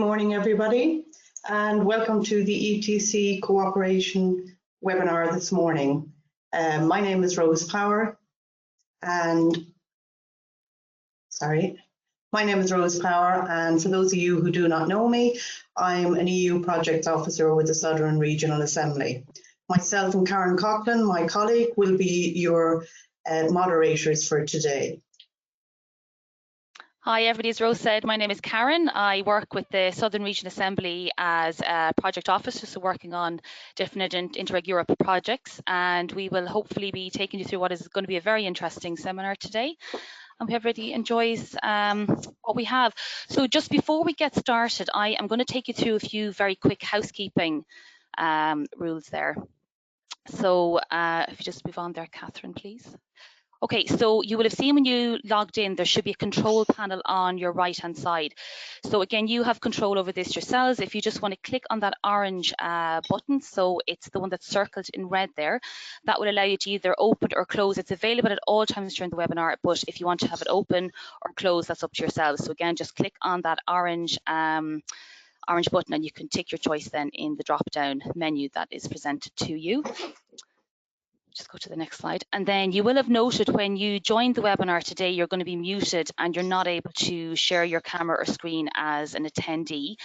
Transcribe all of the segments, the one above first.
morning, everybody, and welcome to the ETC Cooperation webinar this morning. My name is Rose Power, and for those of you who do not know me, I'm an EU Project Officer with the Southern Regional Assembly. Myself and Karen Coughlin, my colleague, will be your moderators for today. Hi everybody, as Rose said, my name is Karen. I work with the Southern Regional Assembly as a project officer, so working on different Interreg Europe projects, and we will hopefully be taking you through what is going to be a very interesting seminar today. And we hope everybody enjoys what we have. So just before we get started, I am going to take you through a few very quick housekeeping rules there. So if you just move on there, Catherine, please. Okay, so you will have seen when you logged in, there should be a control panel on your right-hand side. So again, you have control over this yourselves. If you just want to click on that orange button, so it's the one that's circled in red there, that will allow you to either open or close. It's available at all times during the webinar, but if you want to have it open or close, that's up to yourselves. So again, just click on that orange button and you can tick your choice then in the drop-down menu that is presented to you. Just go to the next slide. And then you will have noted when you joined the webinar today, you're going to be muted and you're not able to share your camera or screen as an attendee.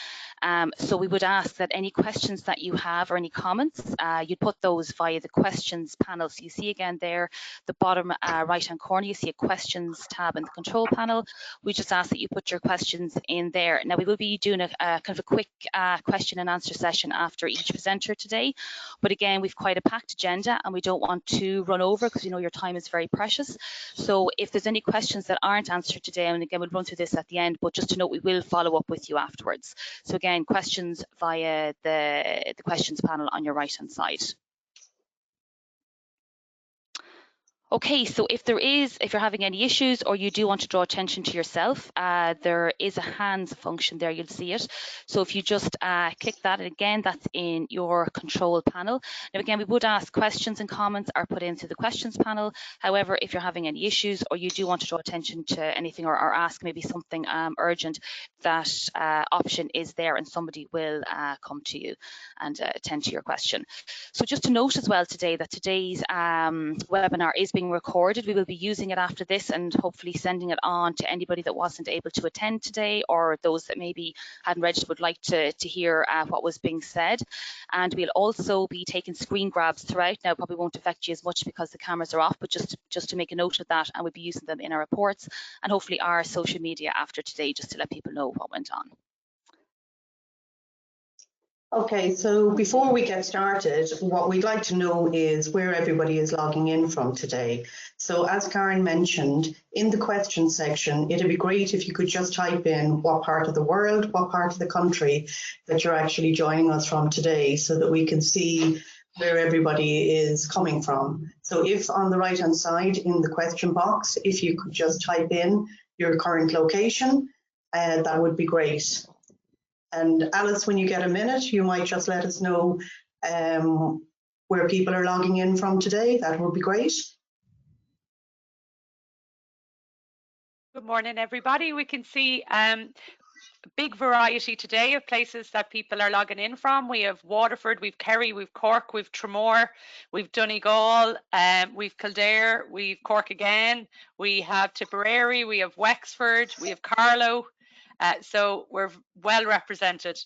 So we would ask that any questions that you have or any comments, you'd put those via the questions panel. So you see again there, the bottom right-hand corner, you see a questions tab in the control panel. We just ask that you put your questions in there. Now we will be doing a kind of a quick question and answer session after each presenter today. But again, we've quite a packed agenda and we don't want to run over because you know your time is very precious. So if there's any questions that aren't answered today, and again we'll run through this at the end, but just to note we will follow up with you afterwards. So again, questions via the questions panel on your right hand side. Okay, so if you're having any issues or you do want to draw attention to yourself, there is a hands function there, you'll see it. So if you just click that, and again, that's in your control panel. Now again, we would ask questions and comments are put into the questions panel. However, if you're having any issues or you do want to draw attention to anything or ask maybe something urgent, that option is there and somebody will come to you and attend to your question. So just to note as well today that today's webinar is being recorded. We will be using it after this and hopefully sending it on to anybody that wasn't able to attend today or those that maybe hadn't registered would like to hear what was being said. And we'll also be taking screen grabs throughout. Now, it probably won't affect you as much because the cameras are off, but just to make a note of that, and we'll be using them in our reports and hopefully our social media after today just to let people know what went on. Okay, so before we get started, what we'd like to know is where everybody is logging in from today. So as Karen mentioned, in the question section, it'd be great if you could just type in what part of the world, what part of the country that you're actually joining us from today so that we can see where everybody is coming from. So if on the right-hand side in the question box, if you could just type in your current location, that would be great. And Alice, when you get a minute, you might just let us know where people are logging in from today. That would be great. Good morning, everybody. We can see a big variety today of places that people are logging in from. We have Waterford, we've Kerry, we've Cork, we've Tramore, we've Donegal, we've Kildare, we've Cork again, we have Tipperary, we have Wexford, we have Carlow. So we're well represented.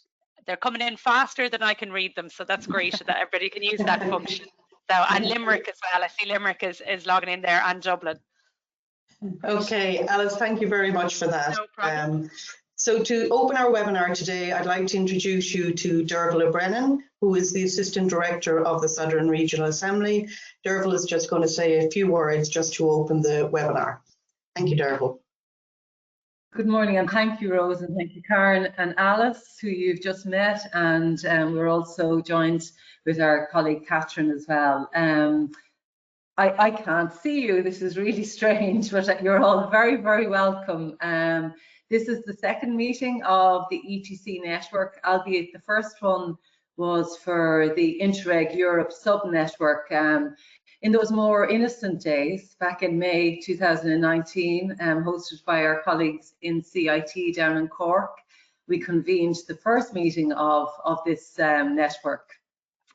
They're coming in faster than I can read them, so that's great that everybody can use that function. So, and Limerick as well. I see Limerick is logging in there, and Dublin. Okay, Alice, thank you very much for that. No problem. So to open our webinar today, I'd like to introduce you to Derval O'Brennan, who is the Assistant Director of the Southern Regional Assembly. Derval is just going to say a few words just to open the webinar. Thank you, Derval. Good morning, and thank you, Rose, and thank you, Karen and Alice, who you've just met, and we're also joined with our colleague Catherine as well. I can't see you, this is really strange, but you're all very, very welcome. This is the second meeting of the ETC network, albeit the first one was for the Interreg Europe sub-network. In those more innocent days, back in May 2019, hosted by our colleagues in CIT down in Cork. we convened the first meeting of this network.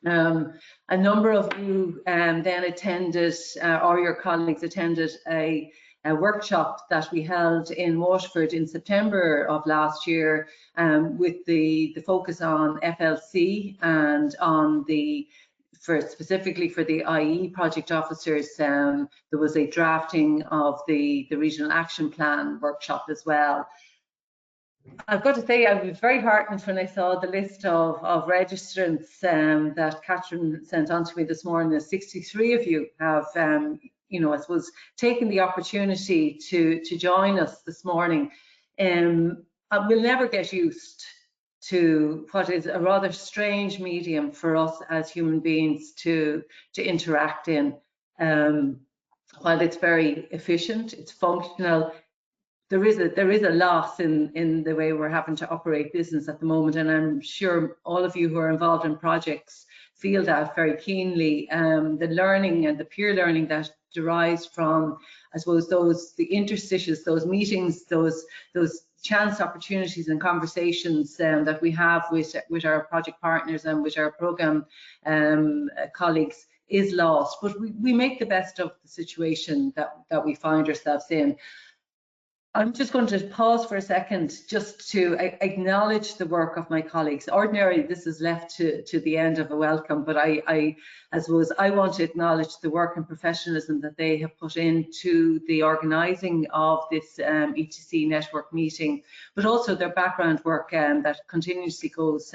A number of you then attended, or your colleagues attended, a workshop that we held in Waterford in September of last year, with the focus on FLC and on specifically for the IE project officers. There was a drafting of the regional action plan workshop as well. I've got to say, I was very heartened when I saw the list of registrants that Catherine sent on to me this morning. There's 63 of you have, you know, I suppose, taken the opportunity to join us this morning. We'll never get used to what is a rather strange medium for us as human beings to interact in. While it's very efficient, it's functional, there is a loss in the way we're having to operate business at the moment, and I'm sure all of you who are involved in projects feel that very keenly. The learning and the peer learning that derives from, I suppose, the interstitials, those meetings, those chance opportunities and conversations that we have with our project partners and with our programme colleagues is lost. But we make the best of the situation that we find ourselves in. I'm just going to pause for a second just to acknowledge the work of my colleagues. Ordinarily, this is left to the end of a welcome, but I suppose I want to acknowledge the work and professionalism that they have put into the organising of this ETC network meeting, but also their background work that continuously goes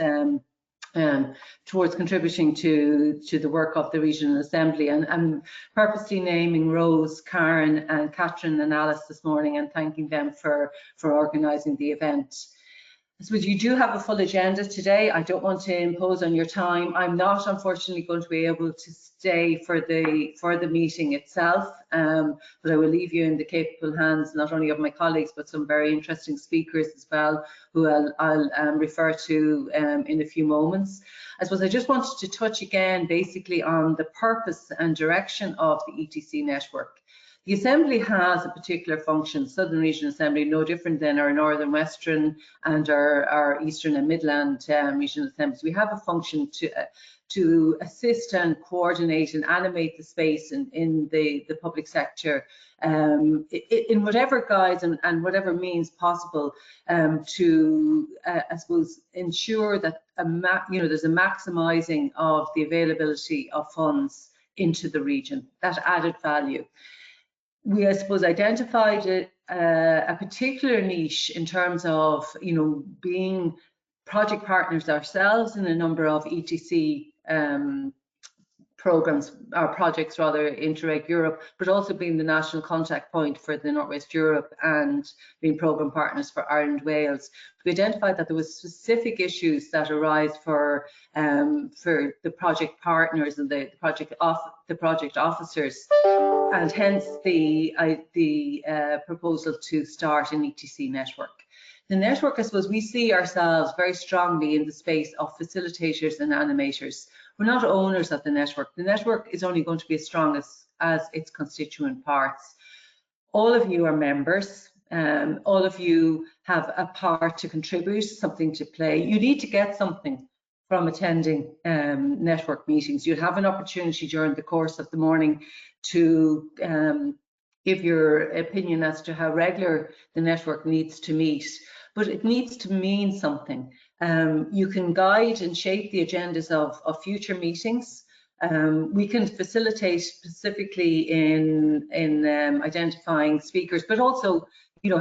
towards contributing to the work of the Regional Assembly. And I'm purposely naming Rose, Karen and Catherine and Alice this morning and thanking them for organising the event. I suppose you do have a full agenda today. I don't want to impose on your time. I'm not, unfortunately, going to be able to stay for the meeting itself, but I will leave you in the capable hands not only of my colleagues but some very interesting speakers as well, who I'll refer to in a few moments. I suppose I just wanted to touch again basically on the purpose and direction of the ETC network. The Assembly has a particular function, Southern Regional Assembly, no different than our Northern, Western and our Eastern and Midland Regional Assemblies. We have a function to assist and coordinate and animate the space in the public sector in whatever guise and whatever means possible to, I suppose, ensure that there's a maximising of the availability of funds into the region, that added value. We, I suppose, identified a particular niche in terms of, being project partners ourselves in a number of ETC programs, or projects rather, Interreg Europe, but also being the national contact point for the Northwest Europe and being programme partners for Ireland, Wales. We identified that there was specific issues that arise for the project partners and the project officers, and hence the proposal to start an ETC network. The network, I suppose, we see ourselves very strongly in the space of facilitators and animators. We're not owners of the network. The network is only going to be as strong as its constituent parts. All of you are members. All of you have a part to contribute, something to play. You need to get something from attending network meetings. You have an opportunity during the course of the morning to give your opinion as to how regular the network needs to meet, but it needs to mean something. You can guide and shape the agendas of future meetings. We can facilitate specifically in identifying speakers, but also,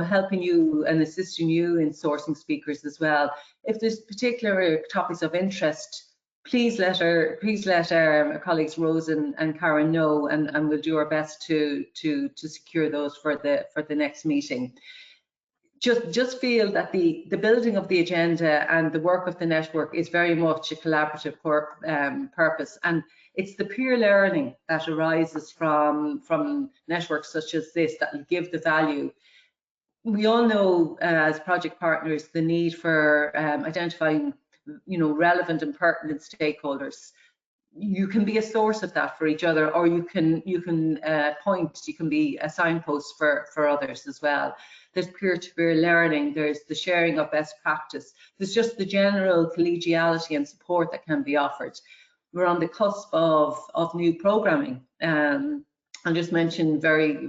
helping you and assisting you in sourcing speakers as well. If there's particular topics of interest, please let our colleagues Rose and Karen know, and we'll do our best to secure those for the next meeting. Just feel that the building of the agenda and the work of the network is very much a collaborative purpose, and it's the peer learning that arises from networks such as this that will give the value. We all know as project partners the need for identifying relevant and pertinent stakeholders. You can be a source of that for each other, or you can be a signpost for others as well. there's peer-to-peer learning, there's the sharing of best practice, there's just the general collegiality and support that can be offered. We're on the cusp of new programming. I'll just mention very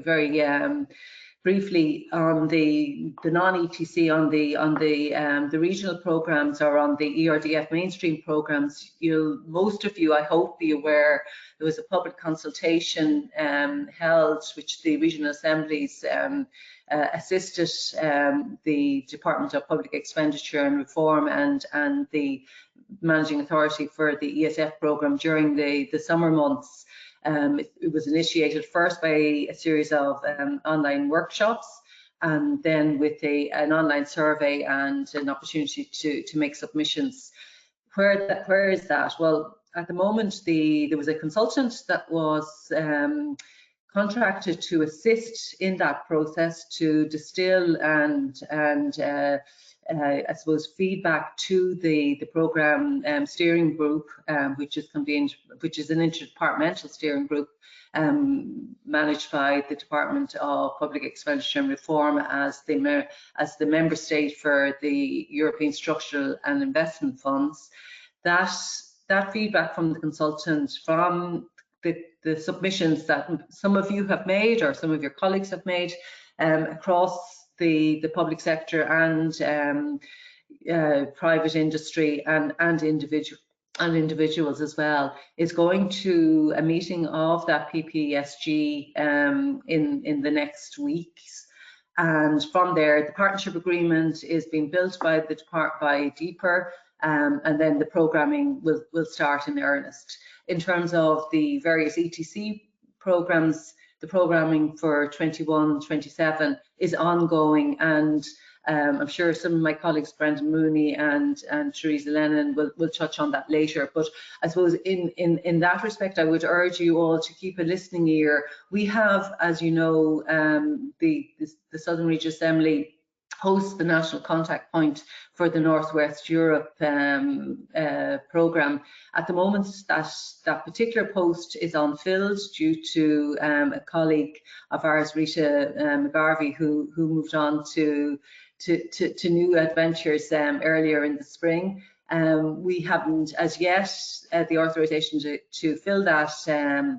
briefly on the non-ETC, on the regional programs, or on the ERDF mainstream programs. Most of you, I hope, be aware there was a public consultation held, which the regional assemblies assisted the Department of Public Expenditure and Reform and the Managing Authority for the ESF programme during the summer months. It was initiated first by a series of online workshops, and then with an online survey and an opportunity to make submissions. Where is that? Well, at the moment, there was a consultant that was contracted to assist in that process, to distill and I suppose feedback to the programme steering group, which is an interdepartmental steering group managed by the Department of Public Expenditure and Reform as the member state for the European Structural and Investment Funds. That feedback from the consultant, from the submissions that some of you have made or some of your colleagues have made across the public sector and private industry and individuals as well, is going to a meeting of that PPSG in the next weeks. And from there, the partnership agreement is being built by DEPR, and then the programming will start in earnest. In terms of the various ETC programs, the programming for 21-27 is ongoing, and I'm sure some of my colleagues, Brendan Mooney and Theresa Lennon, will touch on that later. But I suppose in that respect, I would urge you all to keep a listening ear. We have, as you know, the Southern Region Assembly hosts the national contact point for the Northwest Europe programme. At the moment, that particular post is unfilled due to a colleague of ours, Rita McGarvey, who moved on to new adventures earlier in the spring. We haven't as yet the authorization to fill that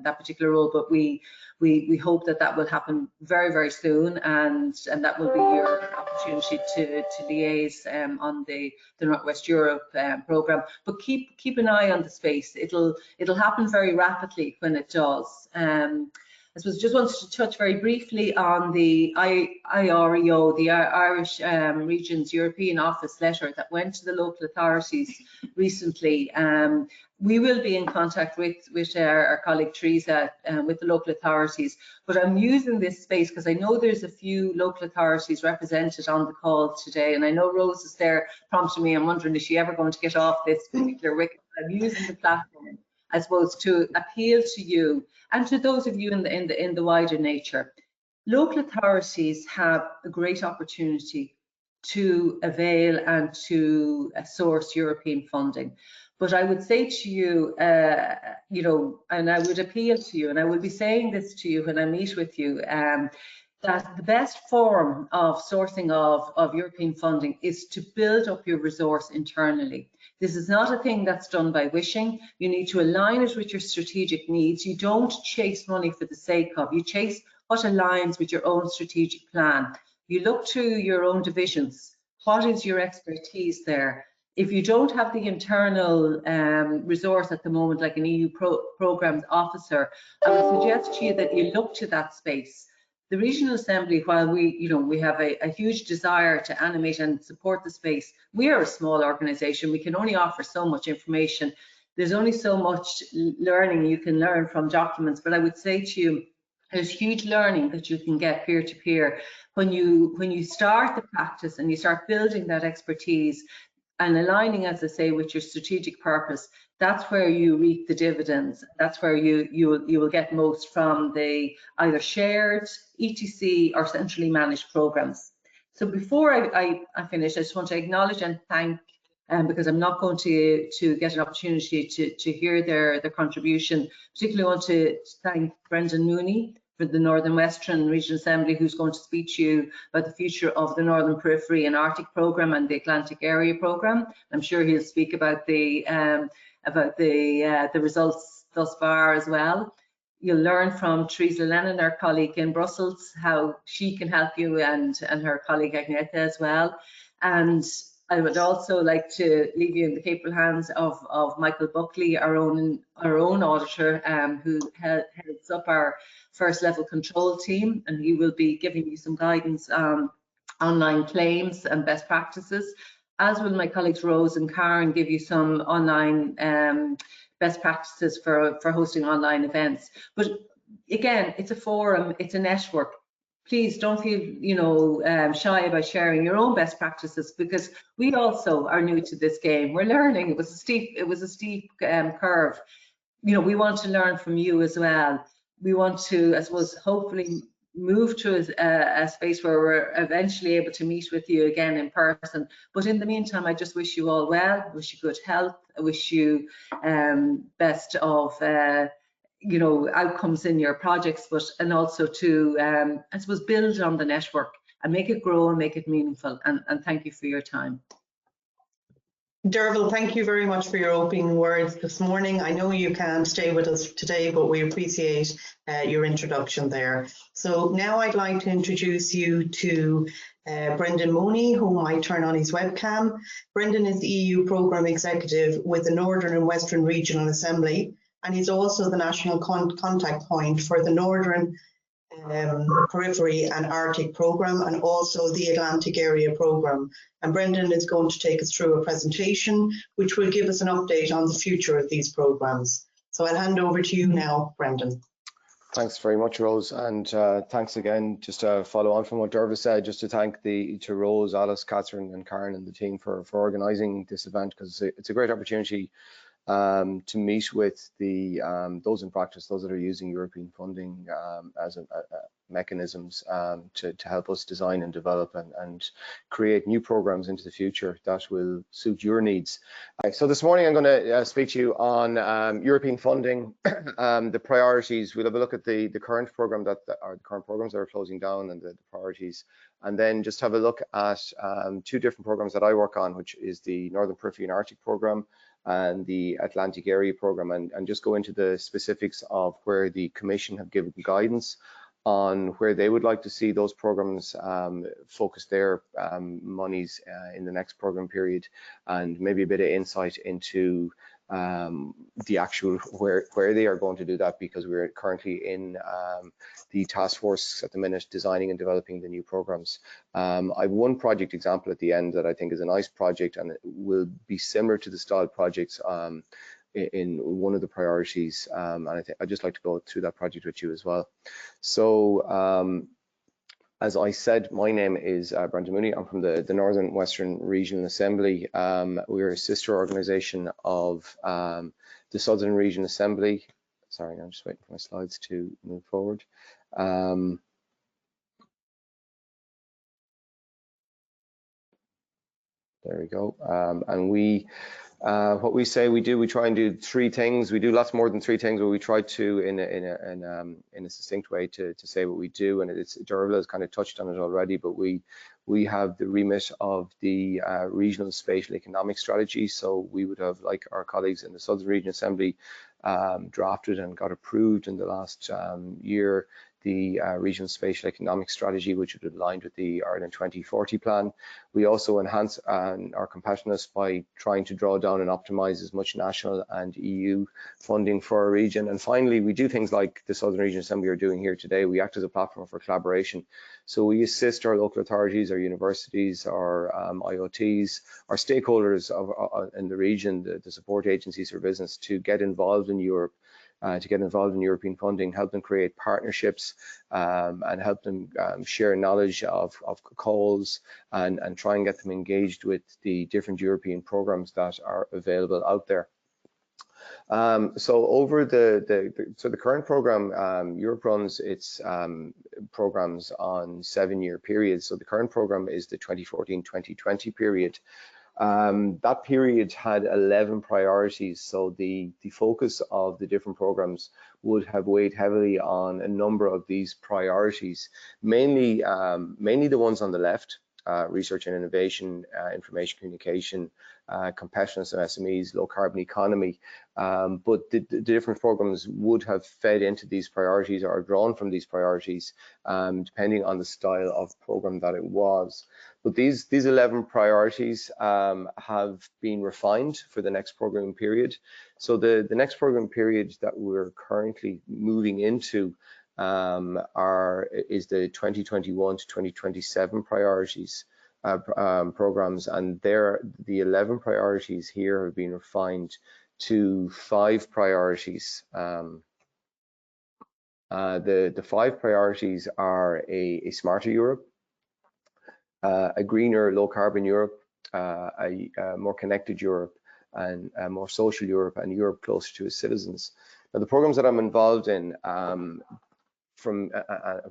particular role, but we hope that will happen very soon, and that will be your opportunity to liaise on the Northwest Europe programme. But keep an eye on the space. It'll happen very rapidly when it does. I suppose just wanted to touch very briefly on the IREO, the Irish Regions European Office letter that went to the local authorities recently. We will be in contact with our colleague Theresa with the local authorities, but I'm using this space because I know there's a few local authorities represented on the call today, and I know Rose is there prompting me. I'm wondering, is she ever going to get off this particular wicket? I'm using the platform, I suppose, to appeal to you and to those of you in the wider nature. Local authorities have a great opportunity to avail and to source European funding. But I would say to you, you know, and I would appeal to you, and I will be saying this to you when I meet with you, that the best form of sourcing of European funding is to build up your resource internally. This is not a thing that's done by wishing. You need to align it with your strategic needs. You don't chase money for the sake of. You chase what aligns with your own strategic plan. You look to your own divisions. What is your expertise there? If you don't have the internal resource at the moment, like an EU programs officer, I would suggest to you that you look to that space. The Regional Assembly, while we have a huge desire to animate and support the space, we are a small organisation. We can only offer so much information. There's only so much learning you can learn from documents, but I would say to you, there's huge learning that you can get peer-to-peer. When you start the practice and you start building that expertise and aligning, as I say, with your strategic purpose, that's where you reap the dividends. That's where you will get most from the either shared, ETC or centrally managed programs. So before I finish, I just want to acknowledge and thank, because I'm not going to get an opportunity to hear their contribution. Particularly want to thank Brendan Mooney for the Northern Western Regional Assembly, who's going to speak to you about the future of the Northern Periphery and Arctic Programme and the Atlantic Area Programme. I'm sure he'll speak about the results thus far as well. You'll learn from Teresa Lennon, our colleague in Brussels, how she can help you, and her colleague Agneta as well. And I would also like to leave you in the capable hands of Michael Buckley, our own auditor, who heads up our first level control team, and he will be giving you some guidance on online claims and best practices, as will my colleagues Rose and Karen give you some online best practices for hosting online events. But again, it's a forum, it's a network. Please don't feel shy about sharing your own best practices, because we also are new to this game. We're learning. It was a steep curve. We want to learn from you as well. We want to, I suppose, hopefully move to a space where we're eventually able to meet with you again in person. But in the meantime, I just wish you all well. I wish you good health. I wish you best of outcomes in your projects, and also to I suppose build on the network and make it grow and make it meaningful. And thank you for your time. Derval, thank you very much for your opening words this morning. I know you can't stay with us today, but we appreciate your introduction there. So now I'd like to introduce you to Brendan Mooney, who might turn on his webcam. Brendan is the EU Programme Executive with the Northern and Western Regional Assembly, and he's also the national contact point for the Northern Periphery and Arctic Programme, and also the Atlantic Area Programme. And Brendan is going to take us through a presentation which will give us an update on the future of these programmes. So I'll hand over to you now, Brendan. Thanks very much, Rose, and thanks again. Just to follow on from what Derval said, just to thank to Rose, Alice, Catherine and Karen and the team for organising this event, because it's a great opportunity to meet with those in practice, those that are using European funding as mechanisms to help us design and develop and create new programs into the future that will suit your needs. So this morning I'm going to speak to you on European funding, the priorities. We'll have a look at the current program the current programs that are closing down and the priorities, and then just have a look at two different programs that I work on, which is the Northern Periphery and Arctic Programme and the Atlantic Area Programme, and just go into the specifics of where the Commission have given guidance on where they would like to see those programs focus their monies in the next program period, and maybe a bit of insight into the actual where they are going to do that, because we're currently in the task force at the minute designing and developing the new programs. I've one project example at the end that I think is a nice project, and it will be similar to the style projects in one of the priorities, and I'd just like to go through that project with you as well. So as I said, my name is Brendan Mooney. I'm from the Northern Western Regional Assembly. We're a sister organisation of the Southern Regional Assembly. Sorry, I'm just waiting for my slides to move forward. There we go. And what we say we do, we try and do three things. We do lots more than three things, but we try to in a succinct way to say what we do. And Derval has kind of touched on it already, but we have the remit of the regional spatial economic strategy. So we would have, like our colleagues in the Southern Regional Assembly, drafted and got approved in the last year the regional spatial economic strategy, which would aligned with the Ireland 2040 plan. We also enhance our competitiveness by trying to draw down and optimize as much national and EU funding for our region. And finally, we do things like the Southern Regional Assembly are doing here today. We act as a platform for collaboration. So we assist our local authorities, our universities, our IoTs, our stakeholders in the region, the support agencies for business, to get involved in Europe, to get involved in European funding, help them create partnerships, and help them share knowledge of calls, and try and get them engaged with the different European programs that are available out there. So over the current program, Europe runs its programs on 7-year periods. So the current program is the 2014-2020 period, That period had 11 priorities, so the focus of the different programs would have weighed heavily on a number of these priorities, mainly the ones on the left, research and innovation, information communication, competitiveness of SMEs, low carbon economy. But the different programs would have fed into these priorities or drawn from these priorities, depending on the style of program that it was. But these 11 priorities have been refined for the next programming period. So the next programming period that we're currently moving into is the 2021 to 2027 priorities programs, and the 11 priorities here have been refined to 5 priorities. The 5 priorities are a smarter Europe, a greener, low carbon Europe, a more connected Europe, and a more social Europe, and Europe closer to its citizens. Now, the programs that I'm involved in,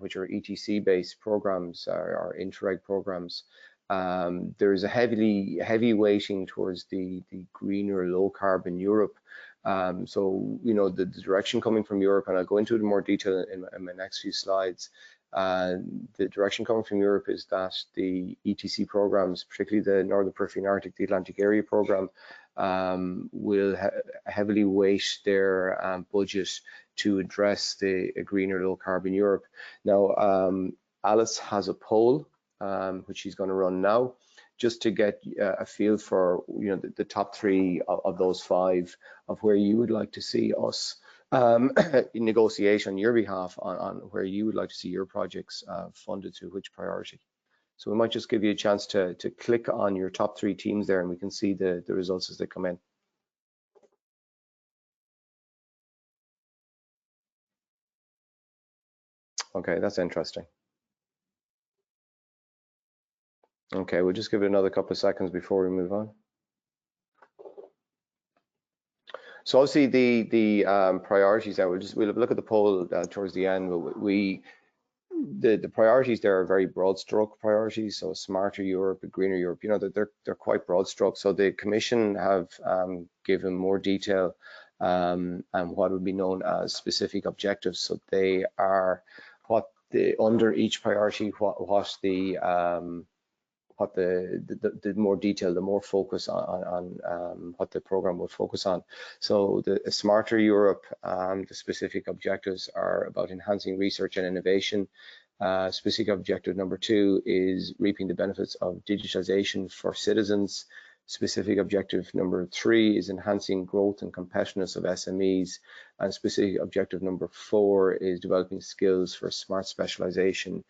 which are ETC-based programs or Interreg programs, there is a heavy weighting towards the greener, low carbon Europe. So, you know, the direction coming from Europe, and I'll go into it in more detail in my next few slides. The direction coming from Europe is that the ETC programs, particularly the Northern Periphery and Arctic, the Atlantic Area program, will heavily weight their budget to address a greener, low carbon Europe. Now, Alice has a poll which she's going to run now, just to get a feel for, you know, the top 3 of those 5 of where you would like to see us in negotiation on your behalf on where you would like to see your projects funded through which priority. So we might just give you a chance to click on your top 3 teams there, and we can see the results as they come in. Okay, that's interesting. Okay, we'll just give it another couple of seconds before we move on. So obviously the priorities there, we'll look at the poll towards the end. The priorities there are very broad stroke priorities. So a smarter Europe, a greener Europe, you know, they're quite broad stroke. So the Commission have given more detail and what would be known as specific objectives. So they are under each priority, what the more detail, the more focus on what the program will focus on. So the Smarter Europe, the specific objectives are about enhancing research and innovation. Specific objective number 2 is reaping the benefits of digitization for citizens. Specific objective number 3 is enhancing growth and competitiveness of SMEs. And specific objective number 4 is developing skills for smart specialization,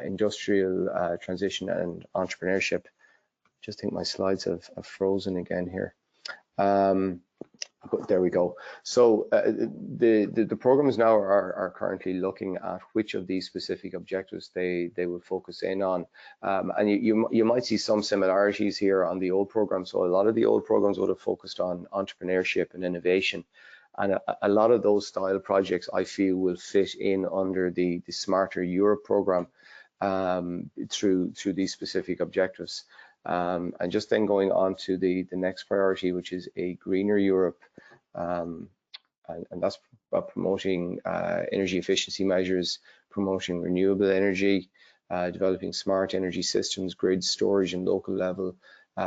industrial transition and entrepreneurship. Just think my slides have frozen again here. There we go. So the programs now are currently looking at which of these specific objectives they will focus in on, and you might see some similarities here on the old program. So a lot of the old programs would have focused on entrepreneurship and innovation, and a lot of those style projects I feel will fit in under the Smarter Europe program through these specific objectives. And just then going on to the next priority, which is a greener Europe, and that's about promoting energy efficiency measures, promoting renewable energy, developing smart energy systems, grid storage and local level,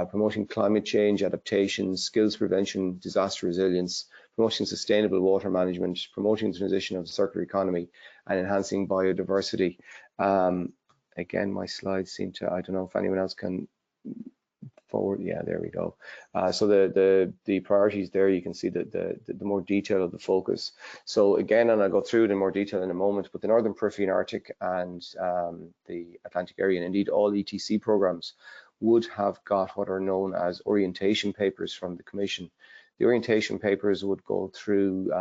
promoting climate change adaptation, skills prevention, disaster resilience, promoting sustainable water management, promoting the transition of the circular economy, and enhancing biodiversity. Again, my slides seem to, I don't know if anyone else can forward. Yeah, there we go. So the priorities there, you can see the more detail of the focus. So again, and I'll go through it in more detail in a moment, but the Northern Periphery and Arctic and the Atlantic Area, and indeed all ETC programs, would have got what are known as orientation papers from the Commission. The orientation papers would go through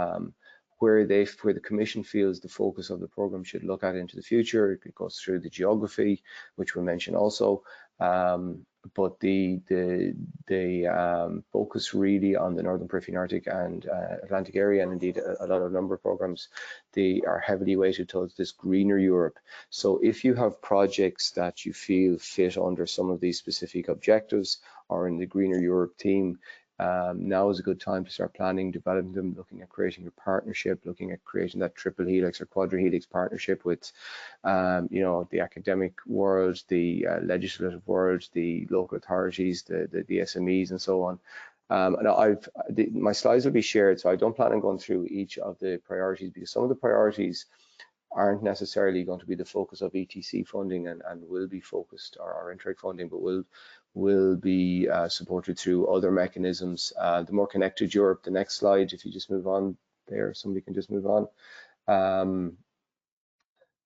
where the Commission feels the focus of the program should look at into the future. It goes through the geography, which we'll mention also, but the focus really on the Northern Periphery and Arctic and Atlantic Area, and indeed a number of programs, they are heavily weighted towards this greener Europe. So if you have projects that you feel fit under some of these specific objectives, or in the Greener Europe team, now is a good time to start planning, developing them, looking at creating a partnership, looking at creating that triple helix or quadra-helix partnership with, you know, the academic world, the legislative world, the local authorities, the SMEs, and so on. And my slides will be shared, so I don't plan on going through each of the priorities, because some of the priorities aren't necessarily going to be the focus of ETC funding and will be focused, or Interreg funding, but will be supported through other mechanisms. The More Connected Europe, the next slide, if you just move on there, somebody can just move on.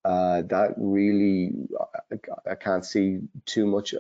That really, I can't see too much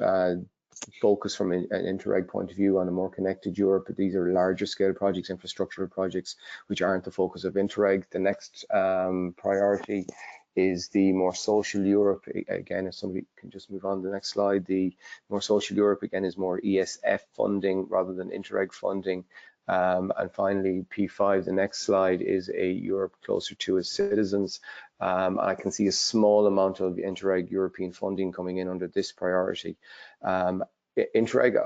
focus from an Interreg point of view on a More Connected Europe. These are larger scale projects, infrastructural projects, which aren't the focus of Interreg. The next priority is the More Social Europe. Again, if somebody can just move on to the next slide, the More Social Europe, again, is more ESF funding rather than Interreg funding. And finally, P5, the next slide, is a Europe closer to its citizens. I can see a small amount of Interreg European funding coming in under this priority. Interreg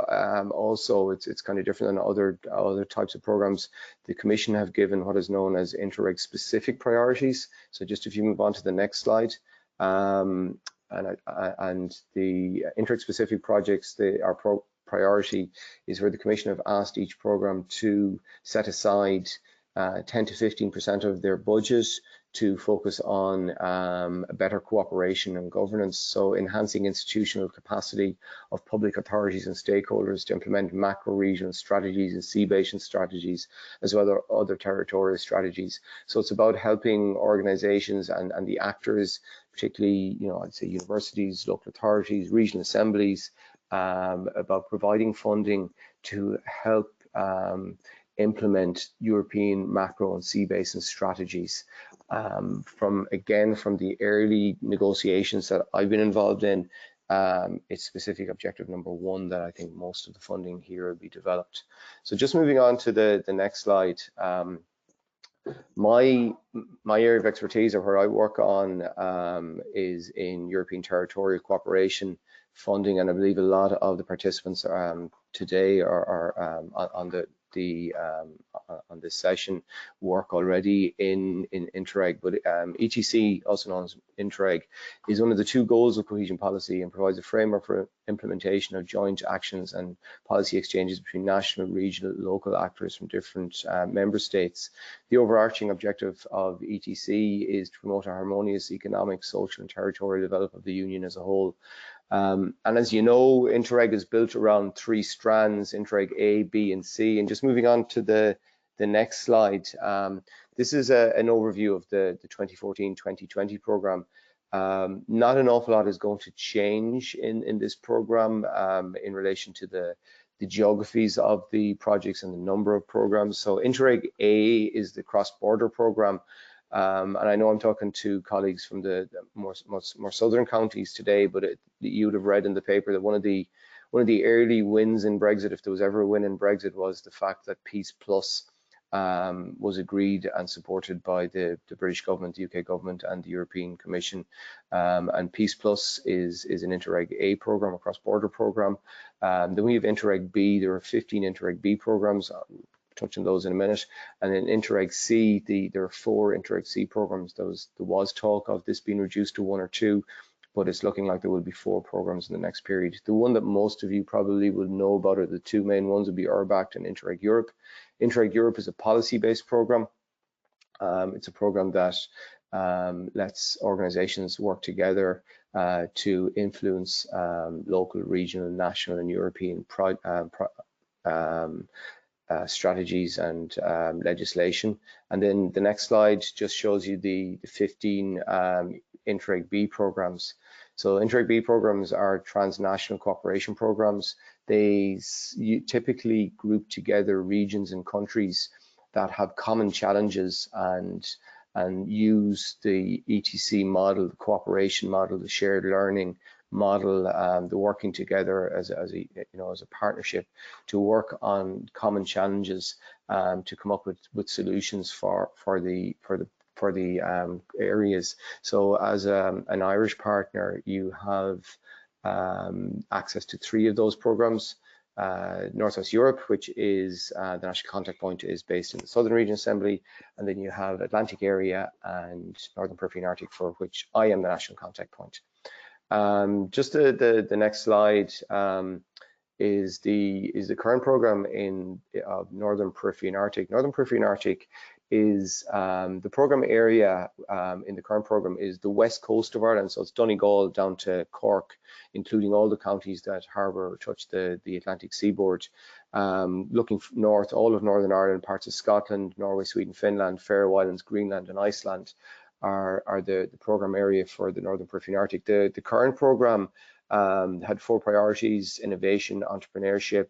also, it's kind of different than other types of programs. The Commission have given what is known as Interreg specific priorities. So just if you move on to the next slide, and the Interreg specific projects, priority is where the Commission have asked each program to set aside 10 to 15% of their budget to focus on better cooperation and governance, so enhancing institutional capacity of public authorities and stakeholders to implement macro-regional strategies and sea-basin strategies, as well as other territorial strategies. So it's about helping organizations and the actors, particularly, you know, I'd say universities, local authorities, regional assemblies, about providing funding to help implement European macro and sea basin strategies. From the early negotiations that I've been involved in, it's specific objective number 1 that I think most of the funding here will be developed. So just moving on to the next slide. My area of expertise, or where I work on, is in European territorial cooperation funding, and I believe a lot of the participants today are on this session work already in Interreg, but ETC, also known as Interreg, is one of the 2 goals of cohesion policy and provides a framework for implementation of joint actions and policy exchanges between national, regional, local actors from different member states. The overarching objective of ETC is to promote a harmonious economic, social and territorial development of the Union as a whole. And as you know, Interreg is built around 3 strands, Interreg A, B and C. And just moving on to the next slide, this is an overview of the 2014-2020 program. Not an awful lot is going to change in this program in relation to the geographies of the projects and the number of programs. So Interreg A is the cross-border program. And I know I'm talking to colleagues from the more southern counties today, but you would have read in the paper that one of the early wins in Brexit, if there was ever a win in Brexit, was the fact that Peace Plus was agreed and supported by the British government, the UK government and the European Commission. And Peace Plus is an Interreg A program, a cross-border program. Then we have Interreg B. There are 15 Interreg B programs. Touch on those in a minute. And then Interreg C, there are 4 Interreg C programs. There was talk of this being reduced to 1 or 2, but it's looking like there will be 4 programs in the next period. The one that most of you probably will know about are the 2 main ones would be URBACT and Interreg Europe. Interreg Europe is a policy-based program. It's a program that lets organizations work together to influence local, regional, national and European strategies and legislation. And then the next slide just shows you the 15 Interreg B programs. So Interreg B programs are transnational cooperation programs. They typically group together regions and countries that have common challenges and use the ETC model, the cooperation model, the shared learning model, the working together as a partnership to work on common challenges, to come up with solutions for the areas. So as an Irish partner, you have access to 3 of those programs. Northwest Europe, which is the national contact point, is based in the Southern Region Assembly, and then you have Atlantic Area and Northern Periphery and Arctic, for which I am the national contact point. Just the next slide is the current program in Northern Periphery and Arctic. Northern Periphery and Arctic is the program area in the current program is the west coast of Ireland, so it's Donegal down to Cork, including all the counties that harbour or touch the Atlantic seaboard. Looking north, all of Northern Ireland, parts of Scotland, Norway, Sweden, Finland, Faroe Islands, Greenland and Iceland are the program area for the Northern Periphery and Arctic. The current program had 4 priorities: innovation, entrepreneurship,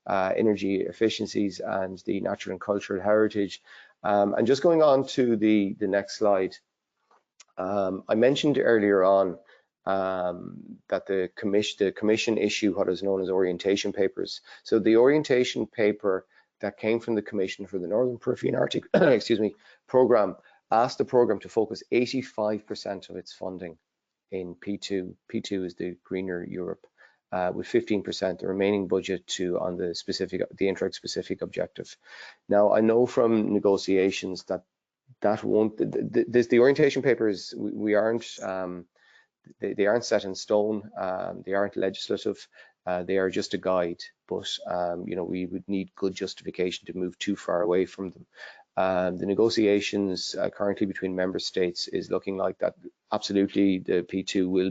energy efficiencies, and the natural and cultural heritage. And just going on to the next slide, I mentioned earlier on that the commission issue what is known as orientation papers. So the orientation paper that came from the Commission for the Northern Periphery and Arctic excuse me, program asked the program to focus 85% of its funding in P2. P2 is the Greener Europe, with 15% the remaining budget on the Interreg specific objective. Now, I know from negotiations that won't, the orientation papers, we aren't, they aren't set in stone, they aren't legislative, they are just a guide, but you know, we would need good justification to move too far away from them. The negotiations currently between member states is looking like that. Absolutely, the P2 will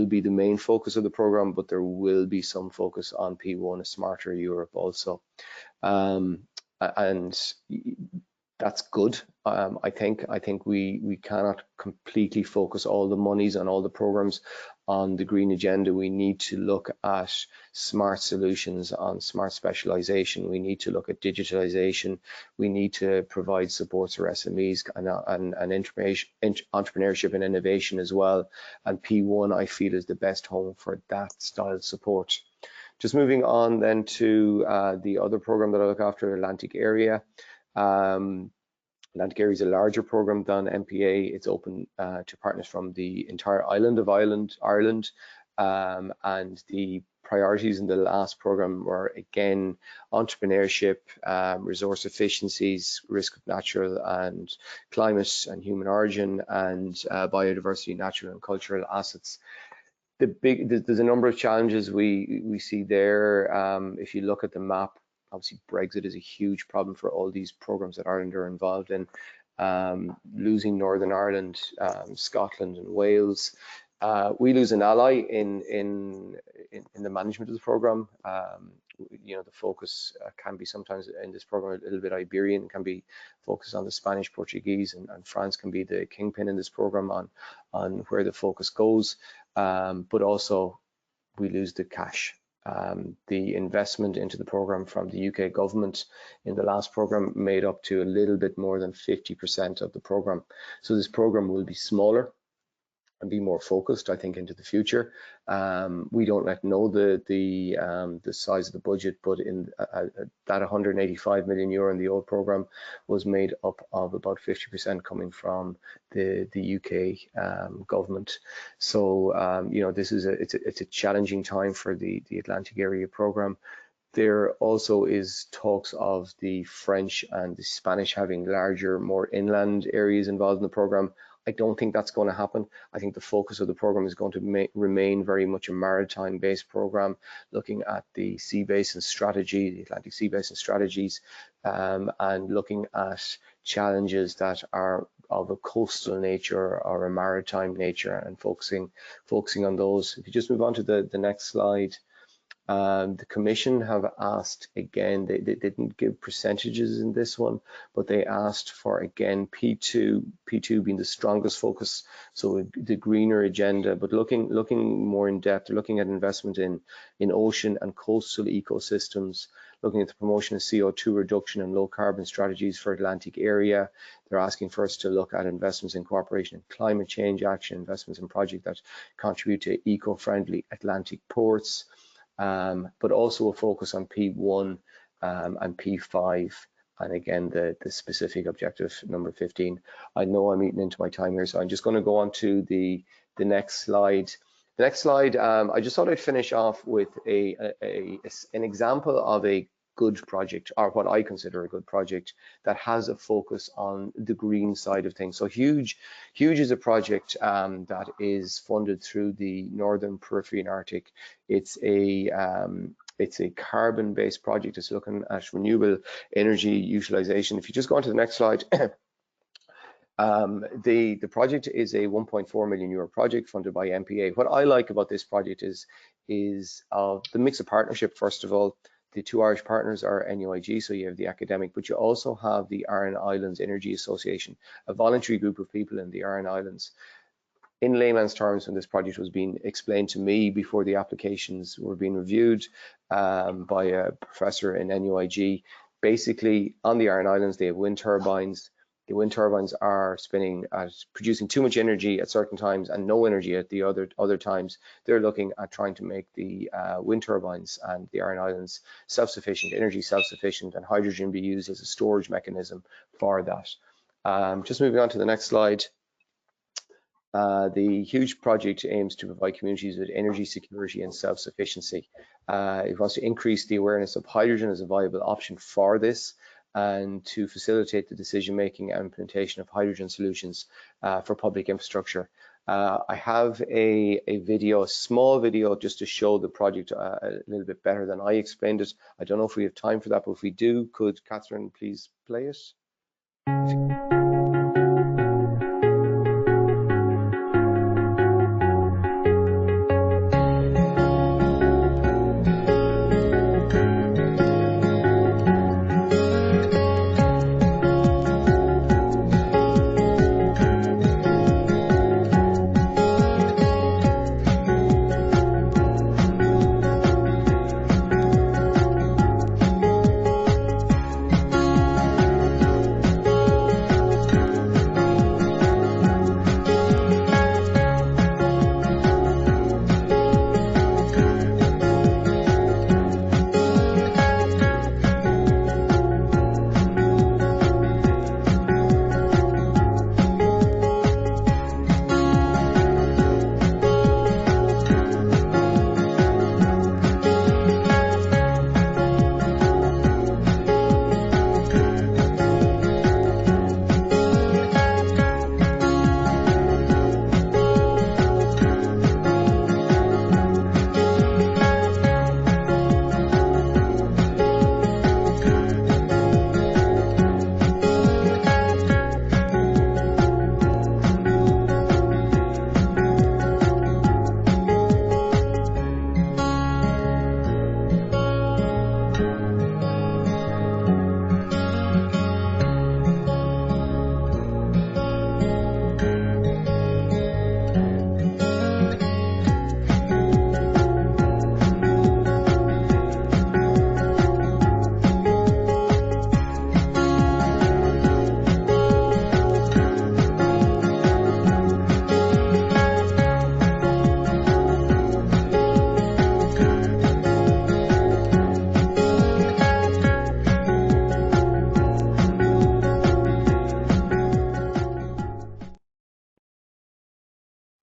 be the main focus of the program, but there will be some focus on P1, a Smarter Europe also, and that's good. I think we cannot completely focus all the monies on all the programs on the green agenda. We need to look at smart solutions, on smart specialization. We need to look at digitalization. We need to provide supports for SMEs and entrepreneurship and innovation as well. And P1, I feel, is the best home for that style of support. Just moving on then to the other program that I look after, Atlantic Area. Atlantic Area is a larger program than MPA. It's open to partners from the entire island of Ireland, and the priorities in the last program were, again, entrepreneurship, resource efficiencies, risk of natural and climate and human origin, and biodiversity, natural and cultural assets. There's a number of challenges we see there. If you look at the map, obviously Brexit is a huge problem for all these programs that Ireland are involved in. Losing Northern Ireland, Scotland and Wales. We lose an ally in the management of the program. You know, the focus can be sometimes in this program a little bit Iberian, can be focused on the Spanish, Portuguese, and France can be the kingpin in this program on where the focus goes. But also we lose the cash. The investment into the program from the UK government in the last program made up to a little bit more than 50% of the program. So this program will be smaller and be more focused, I think, into the future. We don't yet know the size of the budget, but in that 185 million euro in the old program was made up of about 50% coming from the UK government. So you know, this is it's a challenging time for the Atlantic Area program. There also is talks of the French and the Spanish having larger, more inland areas involved in the program. I don't think that's going to happen. I think the focus of the program is going to remain very much a maritime-based program, looking at the sea basin strategy, the Atlantic sea basin strategies, and looking at challenges that are of a coastal nature or a maritime nature, and focusing on those. If you just move on to the next slide. The Commission have asked, again, they didn't give percentages in this one, but they asked for, again, P2 being the strongest focus, so the greener agenda, but looking more in depth, looking at investment in ocean and coastal ecosystems, looking at the promotion of CO2 reduction and low carbon strategies for Atlantic Area. They're asking for us to look at investments in cooperation in climate change action, investments in projects that contribute to eco-friendly Atlantic ports. But also a focus on P1 and P5, and again the specific objective number 15. I know I'm eating into my time here, so I'm just going to go on to the next slide. The next slide, I just thought I'd finish off with an example of a good project, or what I consider a good project, that has a focus on the green side of things. So Huge is a project that is funded through the Northern Periphery and Arctic. It's a carbon-based project. It's looking at renewable energy utilization. If you just go on to the next slide. The project is a 1.4 million euro project funded by MPA. What I like about this project is the mix of partnership. First of all, the two Irish partners are NUIG, so you have the academic, but you also have the Aran Islands Energy Association, a voluntary group of people in the Aran Islands. In layman's terms, when this project was being explained to me before the applications were being reviewed by a professor in NUIG, basically on the Aran Islands they have wind turbines. The wind turbines are producing too much energy at certain times and no energy at the other times. They're looking at trying to make the wind turbines and the Aran Islands self-sufficient, energy self-sufficient, and hydrogen be used as a storage mechanism for that. Just moving on to the next slide. The Huge project aims to provide communities with energy security and self-sufficiency. It wants to increase the awareness of hydrogen as a viable option for this, and to facilitate the decision-making and implementation of hydrogen solutions for public infrastructure. I have a video, a small video, just to show the project a little bit better than I explained it. I don't know if we have time for that, but if we do, could Catherine please play it?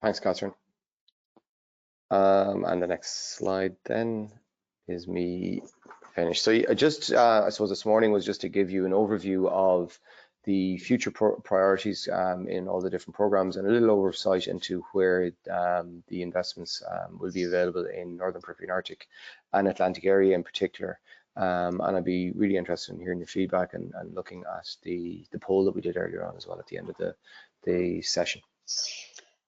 Thanks, Catherine. And the next slide then is me finished. So I suppose this morning was just to give you an overview of the future priorities in all the different programs, and a little oversight into where the investments will be available in Northern Periphery and Arctic and Atlantic area in particular. And I'd be really interested in hearing your feedback and looking at the poll that we did earlier on as well at the end of the session.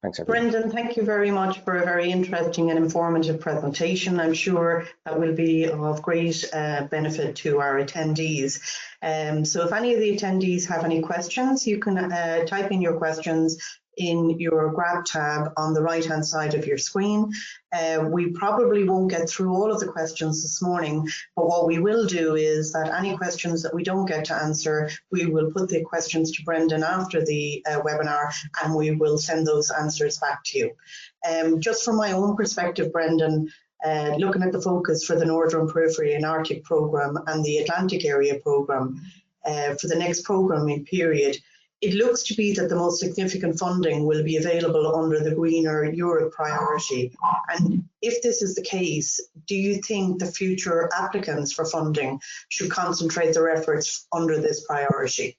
Thanks, everyone. Brendan, thank you very much for a very interesting and informative presentation. I'm sure that will be of great benefit to our attendees. So if any of the attendees have any questions, you can type in your questions in your Grab tab on the right hand side of your screen. We probably won't get through all of the questions this morning, but what we will do is that any questions that we don't get to answer, we will put the questions to Brendan after the webinar, and we will send those answers back to you. Just from my own perspective, Brendan, looking at the focus for the Northern Periphery and Arctic programme and the Atlantic area programme for the next programming period, it looks to be that the most significant funding will be available under the Greener Europe priority. And if this is the case, do you think the future applicants for funding should concentrate their efforts under this priority?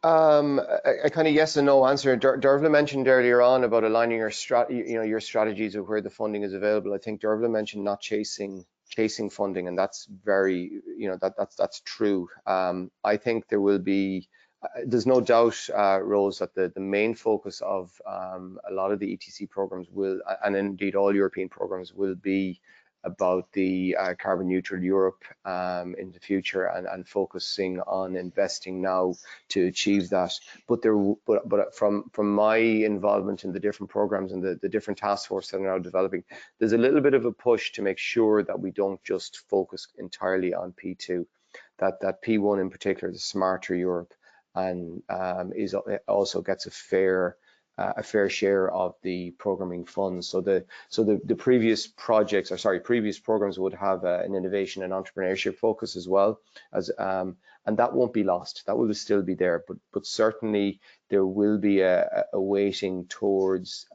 A kind of yes and no answer. Dervla mentioned earlier on about aligning your strategies of where the funding is available. I think Dervla mentioned not chasing funding, and that's very, that's true. I think there will be, there's no doubt, Rose, that the main focus of a lot of the ETC programs will, and indeed all European programs, will be about the carbon neutral Europe in the future, and focusing on investing now to achieve that. But from my involvement in the different programs and the different task forces that are now developing, there's a little bit of a push to make sure that we don't just focus entirely on P2, that P1 in particular, the Smarter Europe, and also gets a fair share of the programming funds. So the previous projects, or sorry, previous programs would have an innovation and entrepreneurship focus as well, as and that won't be lost. That will still be there, but certainly there will be a weighting towards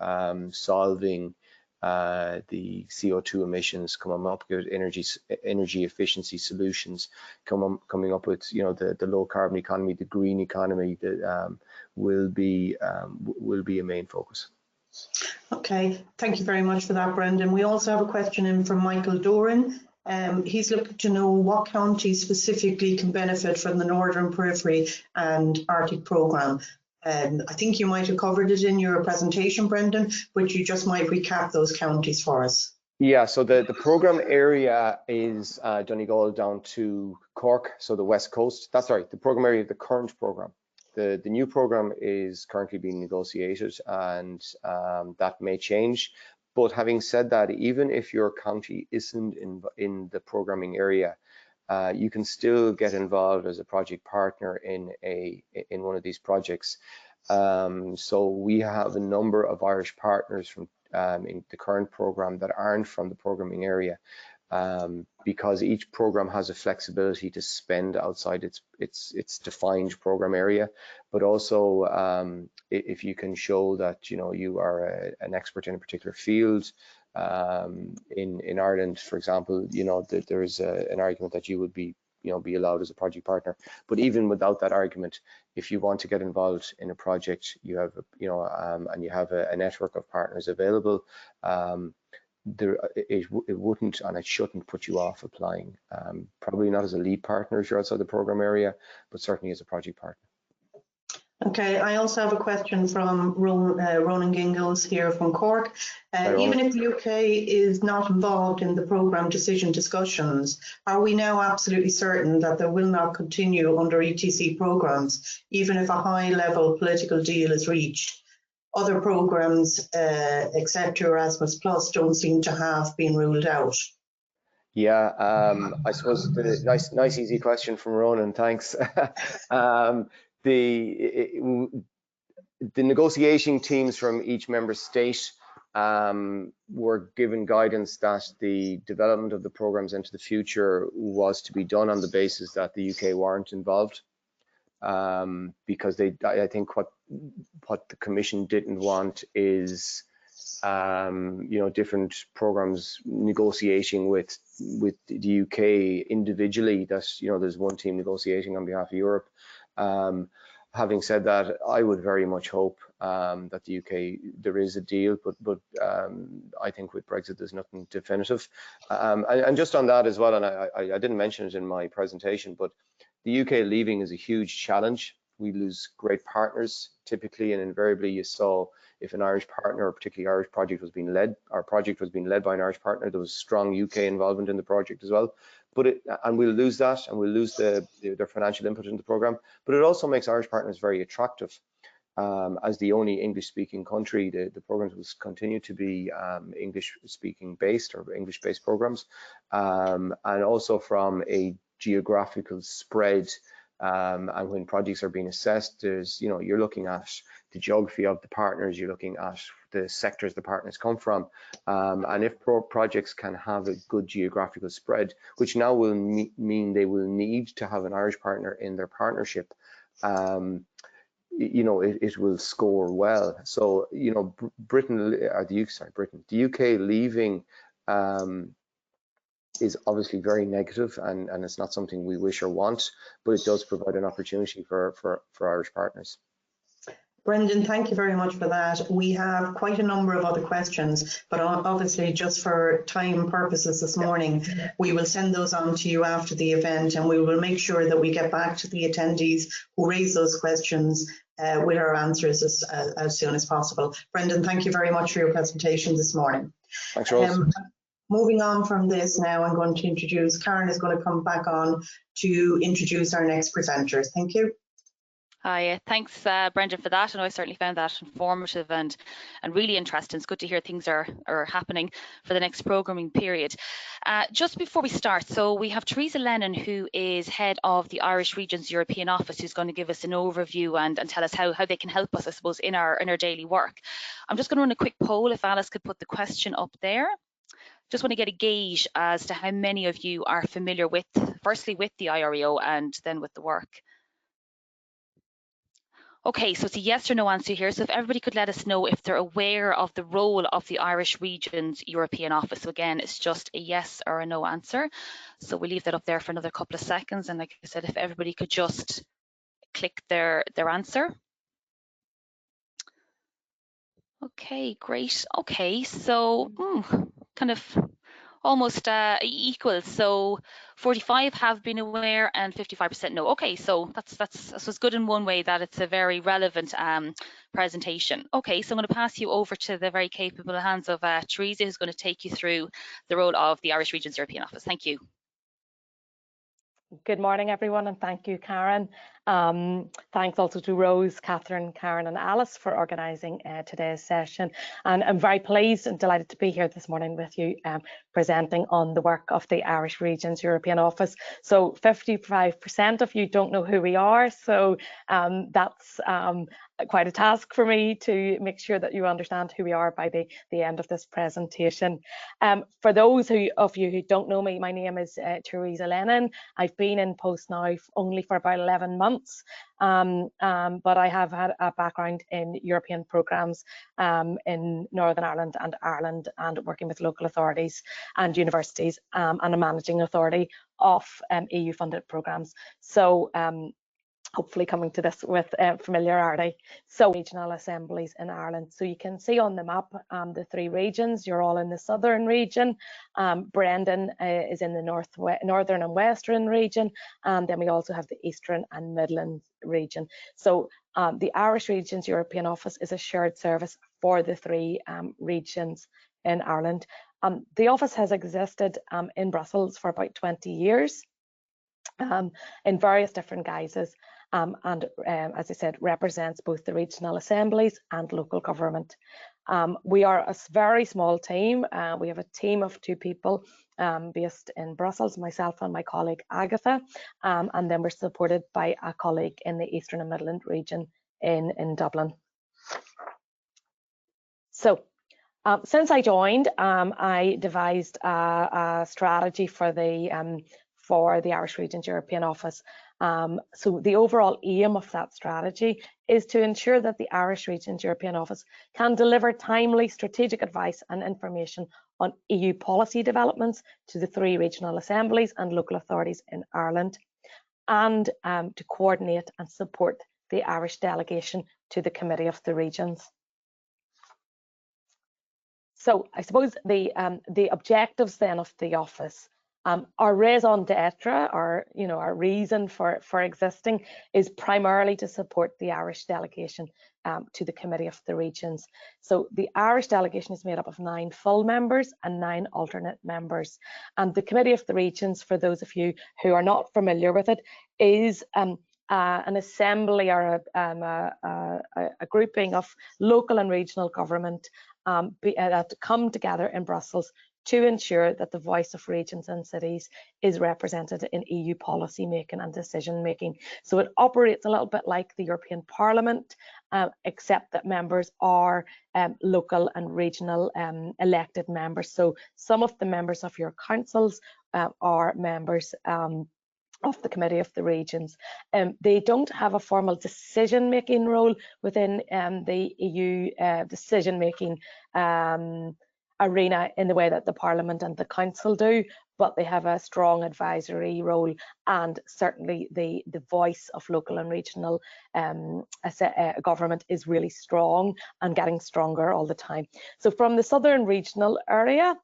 solving the CO2 emissions, coming up with energy efficiency solutions, coming up with the low carbon economy, the green economy, that will be a main focus. Okay, thank you very much for that, Brendan. We also have a question in from Michael Doran. He's looking to know what counties specifically can benefit from the Northern Periphery and Arctic programme. I think you might have covered it in your presentation, Brendan, but you just might recap those counties for us. Yeah, so the programme area is Donegal down to Cork, so the west coast. That's right, the programme area of the current programme. The new programme is currently being negotiated, and that may change. But having said that, even if your county isn't in the programming area, you can still get involved as a project partner in one of these projects. So we have a number of Irish partners from in the current program that aren't from the programming area, because each program has a flexibility to spend outside its defined program area. But also, if you can show that you are an expert in a particular field, in Ireland, for example, that there is an argument that you would be allowed as a project partner. But even without that argument, if you want to get involved in a project, you have and you have a network of partners available, it wouldn't and it shouldn't put you off applying. Probably not as a lead partner if you're outside the program area, but certainly as a project partner. Okay, I also have a question from Ronan Gingles here from Cork. Even if the UK is not involved in the programme decision discussions, are we now absolutely certain that they will not continue under ETC programmes, even if a high-level political deal is reached? Other programmes, except Erasmus Plus, don't seem to have been ruled out. Yeah, I suppose the nice easy question from Ronan, thanks. The negotiating teams from each member state were given guidance that the development of the programs into the future was to be done on the basis that the UK weren't involved, because I think what the Commission didn't want is different programs negotiating with the UK individually. That there's one team negotiating on behalf of Europe. Having said that, I would very much hope that the UK, there is a deal, but I think with Brexit there's nothing definitive. And just on that as well, and I didn't mention it in my presentation, but the UK leaving is a huge challenge. We lose great partners typically, and invariably you saw if an Irish partner, or particularly Irish project was being led, our project was being led by an Irish partner, there was strong UK involvement in the project as well. And we'll lose that, and we'll lose their financial input into the program. But it also makes Irish partners very attractive. As the only English-speaking country, the programs will continue to be English-speaking based or English-based programs, and also from a geographical spread. And when projects are being assessed, there's you're looking at the geography of the partners, you're looking at the sectors the partners come from, and if projects can have a good geographical spread, which now will mean they will need to have an Irish partner in their partnership, it will score well. So, the UK leaving is obviously very negative, and it's not something we wish or want, but it does provide an opportunity for Irish partners. Brendan, thank you very much for that. We have quite a number of other questions, but obviously just for time purposes this morning, we will send those on to you after the event, and we will make sure that we get back to the attendees who raise those questions with our answers as soon as possible. Brendan, thank you very much for your presentation this morning. Thanks, Rose. Moving on from this now, I'm going to introduce, Karen is going to come back on to introduce our next presenters. Thank you. Hi, thanks Brendan for that. I know I certainly found that informative and really interesting. It's good to hear things are happening for the next programming period. Just before we start, so we have Teresa Lennon, who is head of the Irish Regions European Office, who's going to give us an overview and tell us how they can help us, I suppose, in our daily work. I'm just going to run a quick poll if Alice could put the question up there. Just want to get a gauge as to how many of you are familiar with, firstly with the IREO and then with the work. Okay, so it's a yes or no answer here. So if everybody could let us know if they're aware of the role of the Irish Regions European Office. So again, it's just a yes or a no answer. So we'll leave that up there for another couple of seconds. And like I said, if everybody could just click their answer. Okay, great. Okay, so kind of almost equal. So 45 have been aware and 55% no. Okay, so that's good in one way, that it's a very relevant presentation. Okay, so I'm going to pass you over to the very capable hands of Teresa, who's going to take you through the role of the Irish Regions European Office. Thank you. Good morning, everyone, and thank you, Karen. Thanks also to Rose, Catherine, Karen and Alice for organising today's session. And I'm very pleased and delighted to be here this morning with you presenting on the work of the Irish Regions European Office. So 55% of you don't know who we are, so that's quite a task for me to make sure that you understand who we are by the end of this presentation. For those of you who don't know me, my name is Teresa Lennon. I've been in post now only for about 11 months, but I have had a background in European programmes in Northern Ireland and working with local authorities and universities and a managing authority of EU funded programmes. So hopefully coming to this with familiarity. So regional assemblies in Ireland. So you can see on the map the three regions. You're all in the southern region. Brendan is in the northern and western region. And then we also have the eastern and Midlands region. So the Irish Regions European Office is a shared service for the three regions in Ireland. The office has existed in Brussels for about 20 years in various different guises. And as I said, represents both the regional assemblies and local government. We are a very small team. We have a team of 2 people based in Brussels, myself and my colleague Agatha, and then we're supported by a colleague in the Eastern and Midland region in Dublin. So since I joined, I devised a strategy for the Irish Regions European Office. So the overall aim of that strategy is to ensure that the Irish Regions European Office can deliver timely strategic advice and information on EU policy developments to the 3 regional assemblies and local authorities in Ireland, and to coordinate and support the Irish delegation to the Committee of the Regions. So I suppose the objectives then of the office, our raison d'etre, our reason for existing, is primarily to support the Irish delegation to the Committee of the Regions. So the Irish delegation is made up of 9 full members and 9 alternate members. And the Committee of the Regions, for those of you who are not familiar with it, is an assembly or a grouping of local and regional government that come together in Brussels to ensure that the voice of regions and cities is represented in EU policy making and decision making. So it operates a little bit like the European Parliament, except that members are local and regional elected members. So some of the members of your councils are members of the Committee of the Regions. They don't have a formal decision-making role within the EU decision-making arena in the way that the Parliament and the Council do, but they have a strong advisory role, and certainly the voice of local and regional government is really strong and getting stronger all the time. So from the Southern Regional area,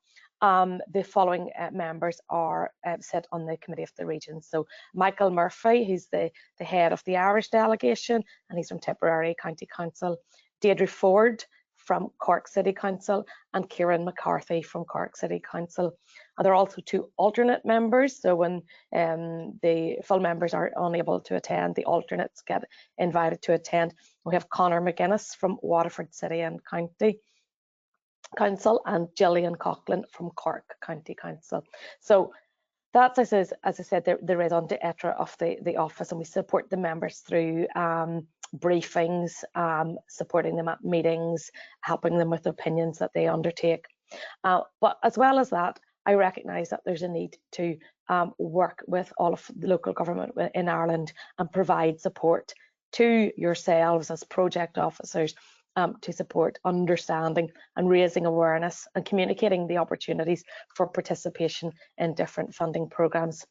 the following members are sit on the Committee of the Regions. So Michael Murphy, he's the head of the Irish delegation, and he's from Tipperary County Council. Deirdre Ford from Cork City Council, and Kieran McCarthy from Cork City Council. And there are also 2 alternate members, so when the full members are unable to attend, the alternates get invited to attend. We have Conor McGuinness from Waterford City and County Council, and Gillian Coughlin from Cork County Council. So that's, as I said, the raison d'etre of the office, and we support the members through briefings, supporting them at meetings, helping them with opinions that they undertake. But as well as that, I recognise that there's a need to work with all of the local government in Ireland and provide support to yourselves as project officers to support understanding and raising awareness and communicating the opportunities for participation in different funding programmes.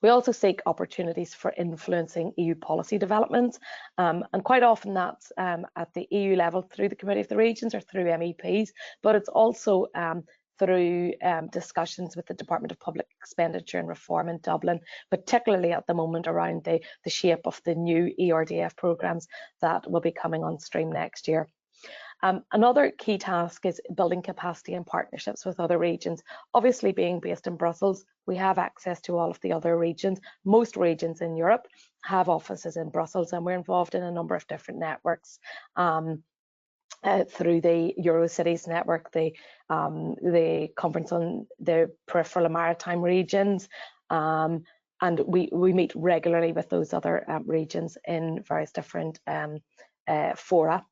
We also seek opportunities for influencing EU policy development, and quite often that's at the EU level through the Committee of the Regions or through MEPs, but it's also through discussions with the Department of Public Expenditure and Reform in Dublin, particularly at the moment around the shape of the new ERDF programmes that will be coming on stream next year. Another key task is building capacity and partnerships with other regions. Obviously, being based in Brussels, we have access to all of the other regions. Most regions in Europe have offices in Brussels, and we're involved in a number of different networks. Through the Eurocities network, the Conference on the Peripheral and Maritime Regions, and we meet regularly with those other regions in various different fora.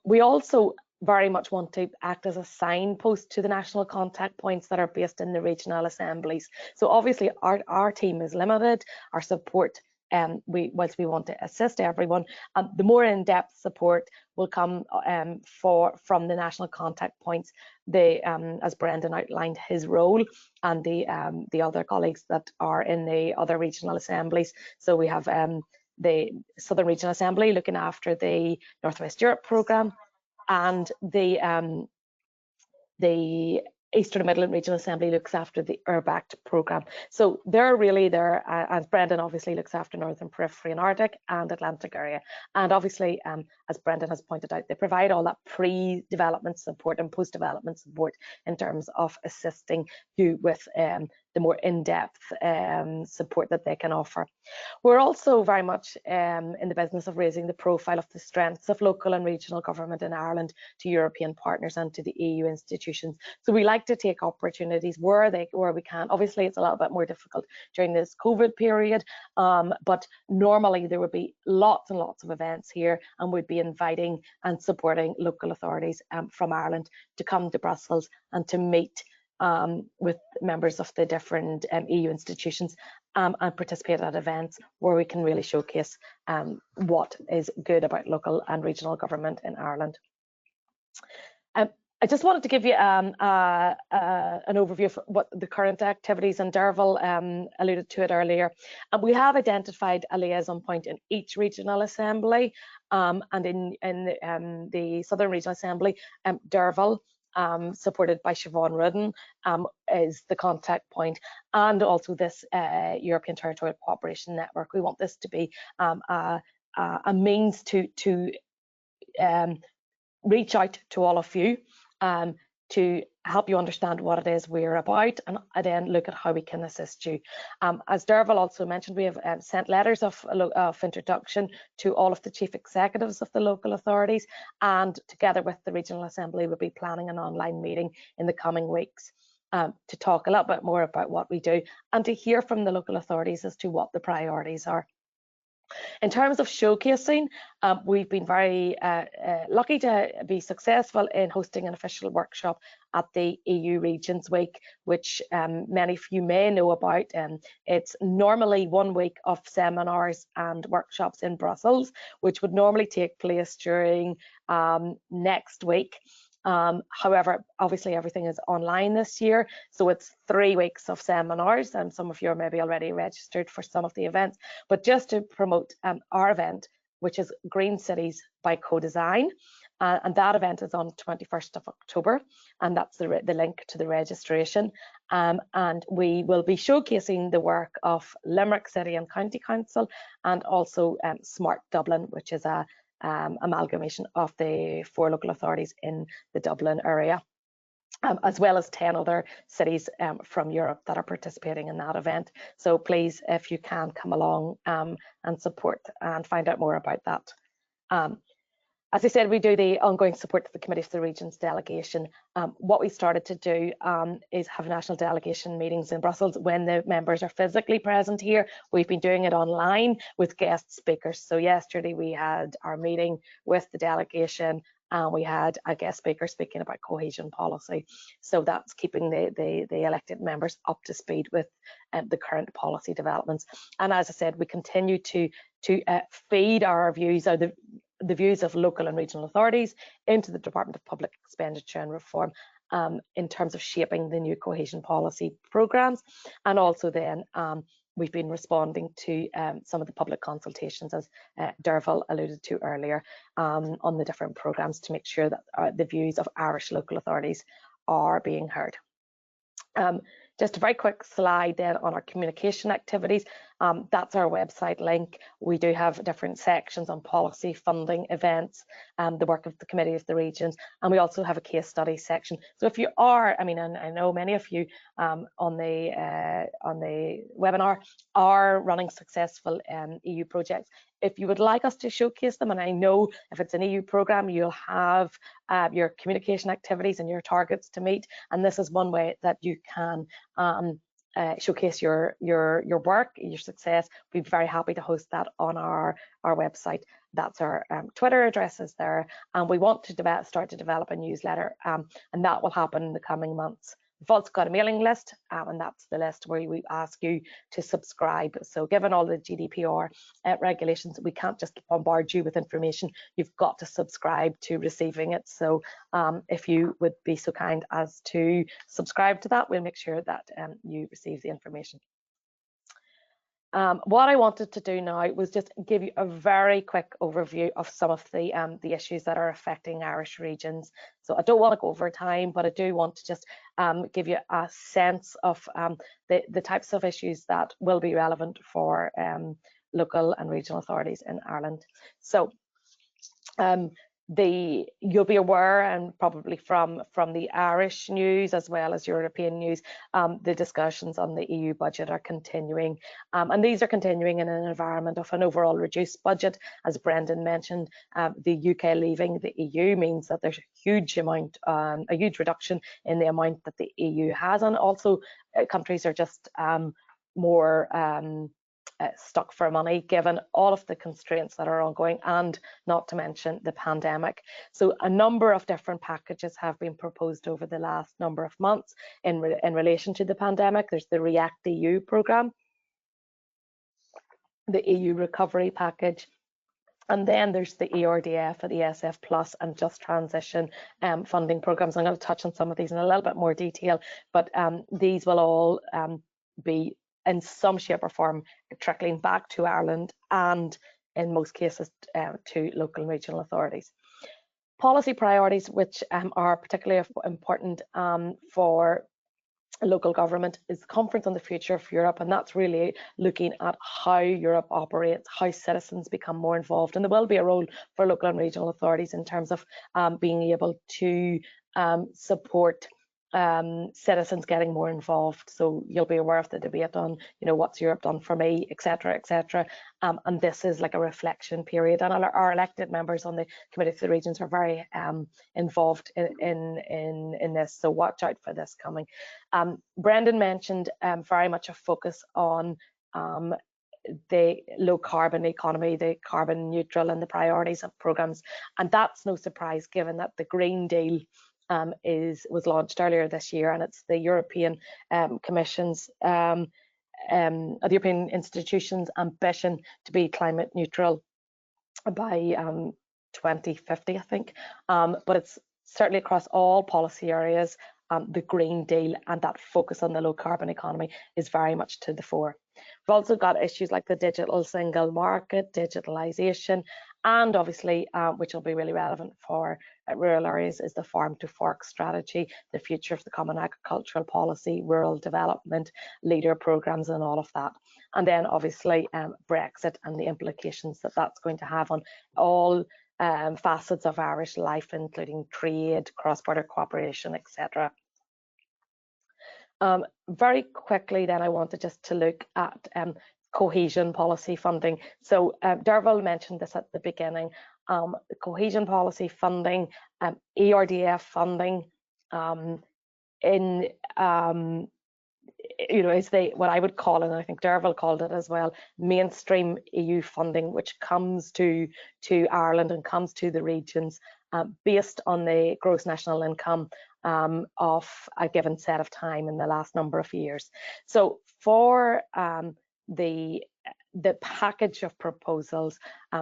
We also very much want to act as a signpost to the national contact points that are based in the regional assemblies. So obviously our team is limited, our support whilst we want to assist everyone, the more in-depth support will come from the national contact points, as Brendan outlined his role, and the other colleagues that are in the other regional assemblies. So we have the Southern Regional Assembly looking after the Northwest Europe programme, and the Eastern and Midland Regional Assembly looks after the URBACT programme. So they're really there, as Brendan obviously looks after Northern Periphery and Arctic and Atlantic area. And obviously, as Brendan has pointed out, they provide all that pre-development support and post-development support in terms of assisting you with the more in-depth support that they can offer. We're also very much in the business of raising the profile of the strengths of local and regional government in Ireland to European partners and to the EU institutions. So we like to take opportunities where we can. Obviously, it's a little bit more difficult during this COVID period, but normally there would be lots and lots of events here, and we'd be inviting and supporting local authorities from Ireland to come to Brussels and to meet with members of the different EU institutions and participate at events where we can really showcase what is good about local and regional government in Ireland. I just wanted to give you an overview of what the current activities, and Derval alluded to it earlier. And we have identified a liaison point in each regional assembly, and in the Southern Regional Assembly, Derval, supported by Siobhan Rudden, is the contact point, and also this European Territorial Cooperation Network. We want this to be a means to reach out to all of you, to help you understand what it is we're about, and then look at how we can assist you. As Derval also mentioned, we have sent letters of introduction to all of the chief executives of the local authorities, and together with the Regional Assembly, we'll be planning an online meeting in the coming weeks to talk a little bit more about what we do and to hear from the local authorities as to what the priorities are. In terms of showcasing, we've been very lucky to be successful in hosting an official workshop at the EU Regions Week, which many of you may know about. It's normally 1 week of seminars and workshops in Brussels, which would normally take place during next week. However, obviously everything is online this year, so it's 3 weeks of seminars, and some of you are maybe already registered for some of the events. But just to promote our event, which is Green Cities by Co-Design, and that event is on 21st of October, and that's the link to the registration. And we will be showcasing the work of Limerick City and County Council, and also Smart Dublin, which is a amalgamation of the 4 local authorities in the Dublin area, as well as 10 other cities from Europe that are participating in that event. So please, if you can, come along and support and find out more about that. As I said, we do the ongoing support to the Committee for the Regions delegation. What we started to do is have national delegation meetings in Brussels when the members are physically present here. We've been doing it online with guest speakers. So yesterday we had our meeting with the delegation, and we had a guest speaker speaking about cohesion policy. So that's keeping the elected members up to speed with the current policy developments. And as I said, we continue to feed our views, or the views of local and regional authorities, into the Department of Public Expenditure and Reform in terms of shaping the new cohesion policy programmes. And also then we've been responding to some of the public consultations, as Derval alluded to earlier, on the different programmes, to make sure that the views of Irish local authorities are being heard. Just a very quick slide then on our communication activities. That's our website link. We do have different sections on policy, funding, events, the work of the Committee of the Regions, and we also have a case study section. So if you are, I mean, and I know many of you on the webinar are running successful EU projects. If you would like us to showcase them, and I know if it's an EU programme, you'll have your communication activities and your targets to meet, and this is one way that you can showcase your work, your success. We'd be very happy to host that on our website. That's our Twitter addresses there, and we want to start to develop a newsletter, and that will happen in the coming months. We've also got a mailing list, and that's the list where we ask you to subscribe. So given all the GDPR regulations, we can't just bombard you with information. You've got to subscribe to receiving it. So if you would be so kind as to subscribe to that, we'll make sure that you receive the information. What I wanted to do now was just give you a very quick overview of some of the issues that are affecting Irish regions. So I don't want to go over time, but I do want to just give you a sense of the types of issues that will be relevant for local and regional authorities in Ireland. So you'll be aware, and probably from the Irish news as well as European news, the discussions on the EU budget are continuing, and these are continuing in an environment of an overall reduced budget. As Brendan mentioned, the UK leaving the EU means that there's a huge reduction in the amount that the EU has, and also countries are just more stuck for money given all of the constraints that are ongoing, and not to mention the pandemic. So a number of different packages have been proposed over the last number of months in relation to the pandemic. There's the REACT EU programme, the EU recovery package, and then there's the ERDF, the ESF Plus, and Just Transition funding programmes. I'm going to touch on some of these in a little bit more detail, but these will all be in some shape or form trickling back to Ireland, and in most cases to local and regional authorities. Policy priorities, which are particularly important for local government, is the Conference on the Future of Europe, and that's really looking at how Europe operates, how citizens become more involved, and there will be a role for local and regional authorities in terms of being able to support citizens getting more involved. So you'll be aware of the debate on, you know, what's Europe done for me, etc., etc. And this is like a reflection period, and our elected members on the Committee for the Regions are very involved in this. So watch out for this coming. Brendan mentioned very much a focus on the low carbon economy, the carbon neutral, and the priorities of programs. And that's no surprise given that the Green Deal was launched earlier this year, and it's the European Commission's the European institutions' ambition to be climate neutral by 2050, I think. But it's certainly across all policy areas. The Green Deal and that focus on the low carbon economy is very much to the fore. We've also got issues like the digital single market, digitalisation, and obviously, which will be really relevant for rural areas, is the farm to fork strategy, the future of the common agricultural policy, rural development, leader programmes, and all of that. And then obviously Brexit and the implications that that's going to have on all facets of Irish life, including trade, cross-border cooperation, etc. Very quickly then I wanted just to look at cohesion policy funding. So Derval mentioned this at the beginning. Cohesion policy funding, ERDF funding is what I would call, and I think Derval called it as well, mainstream EU funding, which comes to Ireland and comes to the regions based on the gross national income of a given set of time in the last number of years. So for the package of proposals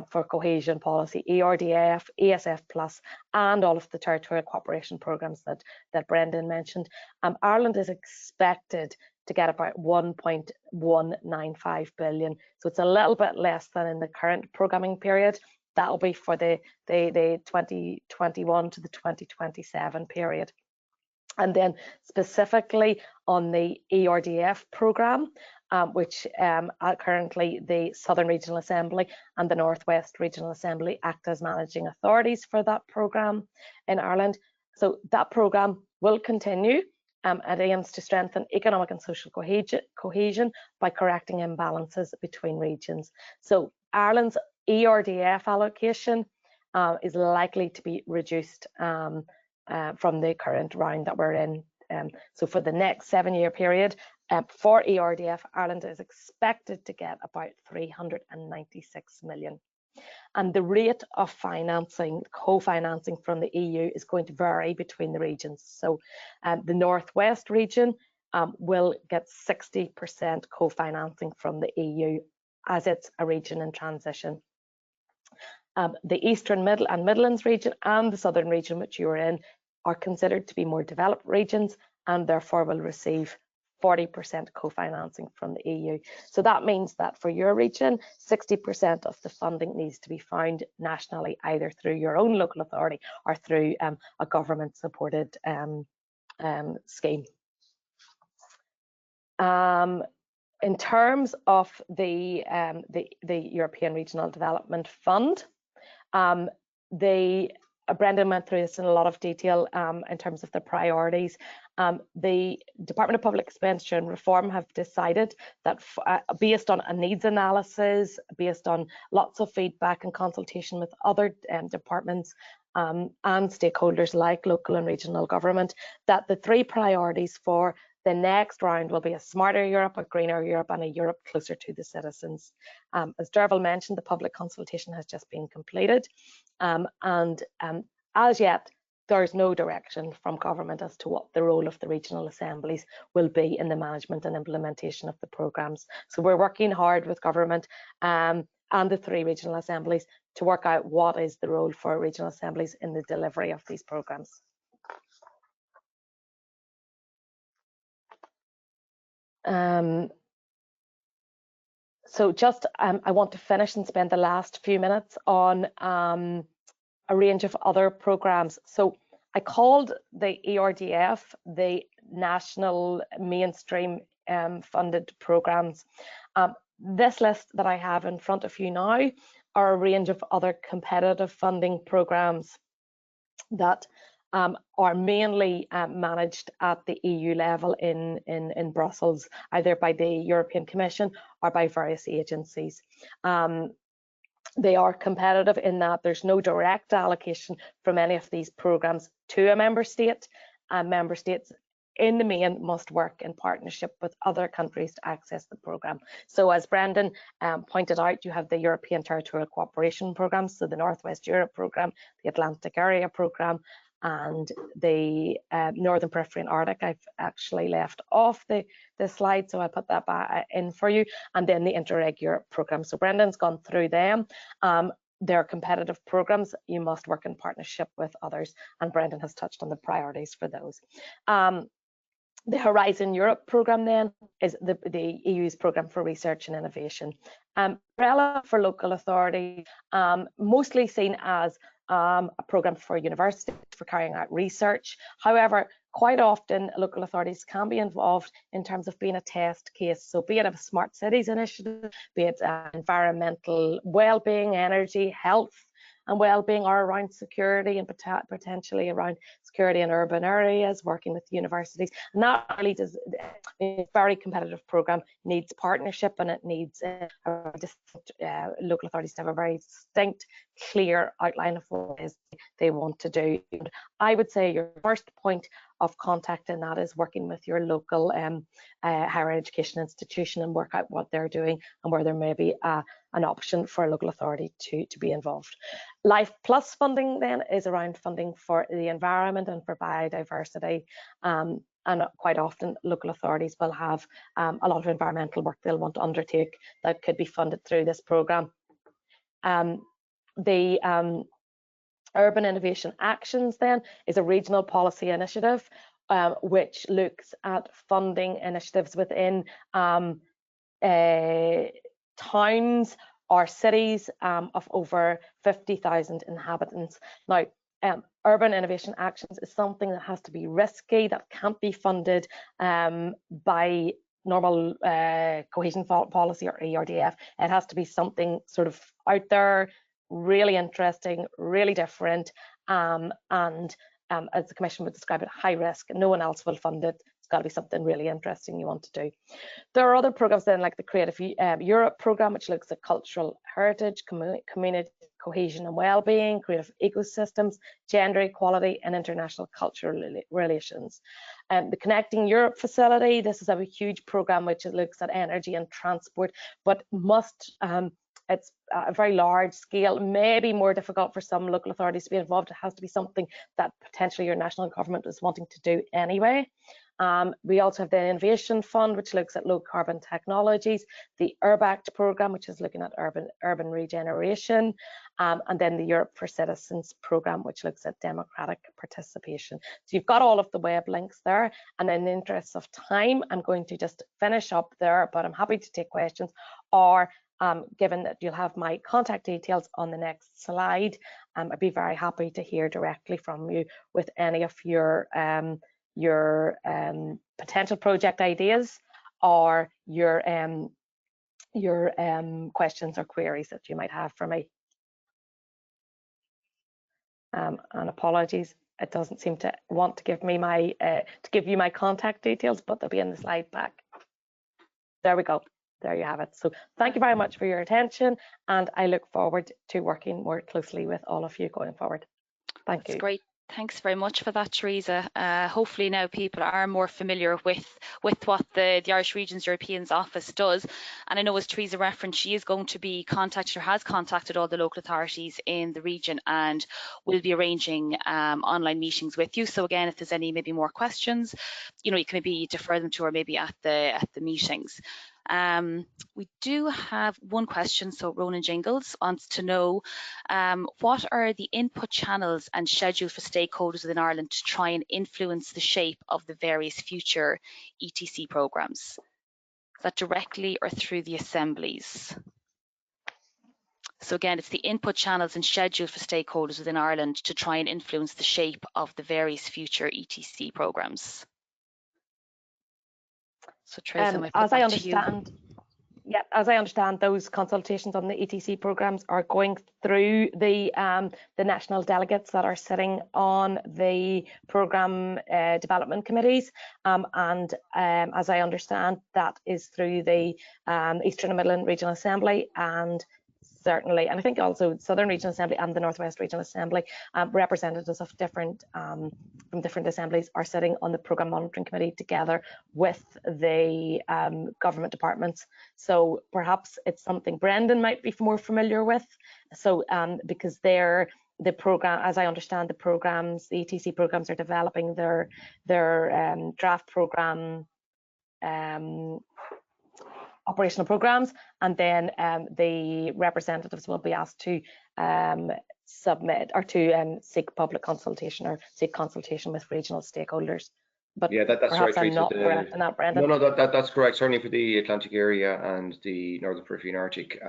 for cohesion policy, ERDF, ESF Plus, and all of the territorial cooperation programs that Brendan mentioned, Ireland is expected to get about 1.195 billion. So it's a little bit less than in the current programming period. That'll be for the 2021 to the 2027 period. And then specifically on the ERDF programme, which currently the Southern Regional Assembly and the Northwest Regional Assembly act as managing authorities for that programme in Ireland. So that programme will continue. It aims to strengthen economic and social cohesion by correcting imbalances between regions. So Ireland's ERDF allocation is likely to be reduced from the current round that we're in. So for the next 7-year period, for ERDF, Ireland is expected to get about 396 million. And the rate of financing, co-financing from the EU is going to vary between the regions. So the Northwest region will get 60% co-financing from the EU as it's a region in transition. The Eastern and Midlands region and the Southern region, which you are in, are considered to be more developed regions and therefore will receive 40% co-financing from the EU. So that means that for your region, 60% of the funding needs to be found nationally, either through your own local authority or through a government-supported scheme. In terms of the European Regional Development Fund, Brendan went through this in a lot of detail in terms of the priorities. The Department of Public Expenditure and Reform have decided that based on a needs analysis, based on lots of feedback and consultation with other departments and stakeholders like local and regional government, that the 3 priorities for the next round will be a smarter Europe, a greener Europe, and a Europe closer to the citizens. As Derval mentioned, the public consultation has just been completed, and as yet, there's no direction from government as to what the role of the regional assemblies will be in the management and implementation of the programmes. So we're working hard with government and the 3 regional assemblies to work out what is the role for regional assemblies in the delivery of these programmes. So just I want to finish and spend the last few minutes on a range of other programmes. So I called the ERDF the national mainstream funded programmes. This list that I have in front of you now are a range of other competitive funding programmes that are mainly managed at the EU level in Brussels, either by the European Commission or by various agencies. They are competitive in that there's no direct allocation from any of these programmes to a member state, and member states in the main must work in partnership with other countries to access the programme. So as Brendan pointed out, you have the European Territorial Cooperation Programme, so the Northwest Europe Programme, the Atlantic Area Programme, and the Northern Periphery and Arctic. I've actually left off the slide, so I put that back in for you. And then the Interreg Europe Programme. So Brendan's gone through them. They're competitive programmes. You must work in partnership with others, and Brendan has touched on the priorities for those. The Horizon Europe programme then is the EU's programme for research and innovation. Relevant for local authorities, mostly seen as a programme for universities for carrying out research. However, quite often local authorities can be involved in terms of being a test case. So be it a smart cities initiative, be it environmental well-being, energy, health and well-being, or around security and potentially around security in urban areas, working with universities. And that really does, a very competitive programme, needs partnership, and it needs local authorities to have a very distinct, clear outline of what it is they want to do. I would say your first point of contact in that is working with your local higher education institution and work out what they're doing and where there may be an option for a local authority to be involved. Life Plus funding then is around funding for the environment and for biodiversity, and quite often local authorities will have a lot of environmental work they'll want to undertake that could be funded through this programme. The Urban Innovation Actions then is a regional policy initiative which looks at funding initiatives within towns or cities of over 50,000 inhabitants. Now, Urban Innovation Actions is something that has to be risky, that can't be funded by normal cohesion policy or ERDF. It has to be something sort of out there, really interesting, really different, and as the Commission would describe it, high risk. No one else will fund it. It's got to be something really interesting you want to do. There are other programs then, like the Creative Europe program, which looks at cultural heritage, community cohesion and well-being, creative ecosystems, gender equality, and international cultural relations. The Connecting Europe facility, this is a huge program which looks at energy and transport, but must it's a very large scale, maybe more difficult for some local authorities to be involved. It has to be something that potentially your national government is wanting to do anyway. We also have the Innovation Fund, which looks at low carbon technologies, the URBACT programme, which is looking at urban regeneration, and then the Europe for Citizens programme, which looks at democratic participation. So you've got all of the web links there, and in the interest of time, I'm going to just finish up there, but I'm happy to take questions, or given that you'll have my contact details on the next slide, I'd be very happy to hear directly from you with any of your potential project ideas or your questions or queries that you might have for me. And apologies, it doesn't seem to want to give me my to give you my contact details, but they'll be in the slide back. There we go. There you have it. So thank you very much for your attention, and I look forward to working more closely with all of you going forward. Thank you. That's great. Thanks very much for that, Teresa. Hopefully now people are more familiar with what the Irish Regions Europeans Office does. And I know, as Teresa referenced, she is going to be contacted or has contacted all the local authorities in the region and will be arranging online meetings with you. So again, if there's any maybe more questions, you can maybe defer them to her maybe at the meetings. We do have one question. So Ronan Jingles wants to know what are the input channels and schedule for stakeholders within Ireland to try and influence the shape of the various future ETC programmes? Is that directly or through the assemblies? So again, it's the input channels and schedule for stakeholders within Ireland to try and influence the shape of the various future ETC programmes. So Teresa, as I understand, yeah, as I understand, those consultations on the ETC programmes are going through the national delegates that are sitting on the programme development committees, and as I understand, that is through the Eastern and Midland Regional Assembly and certainly, and I think also Southern Regional Assembly and the Northwest Regional Assembly, representatives of different from different assemblies are sitting on the Programme Monitoring Committee together with the government departments. So perhaps it's something Brendan might be more familiar with. So because the program, as I understand, the programs, the ETC programs are developing their draft program operational programs, and then the representatives will be asked to submit or to seek public consultation or seek consultation with regional stakeholders. But yeah, that's perhaps right. I'm not correct in that, Brendan. No, that's correct. Certainly for the Atlantic area and the Northern Periphery and Arctic,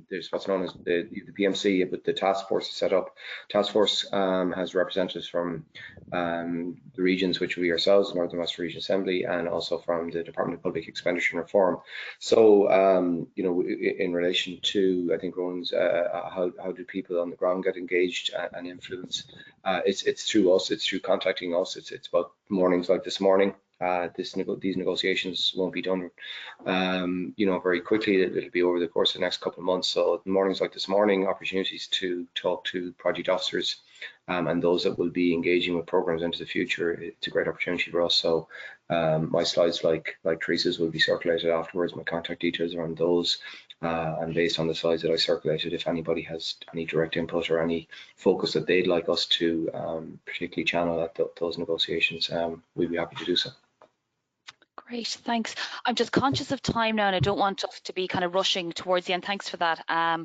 there's what's known as the PMC, but the task force is set up. Task force has representatives from the regions, which we ourselves, Northern West Region Assembly, and also from the Department of Public Expenditure and Reform. So, you know, in relation to, I think, Rowan's, how do people on the ground get engaged and influence? It's through us. It's through contacting us. It's about mornings like this morning. These negotiations won't be done, you know, very quickly. It'll be over the course of the next couple of months. So mornings like this morning, opportunities to talk to project officers and those that will be engaging with programs into the future. It's a great opportunity for us. So my slides, like Teresa's, will be circulated afterwards. My contact details are on those. And based on the slides that I circulated, if anybody has any direct input or any focus that they'd like us to particularly channel at those negotiations, we'd be happy to do so. Great, thanks. I'm just conscious of time now, and I don't want us to be kind of rushing towards the end. Thanks for that,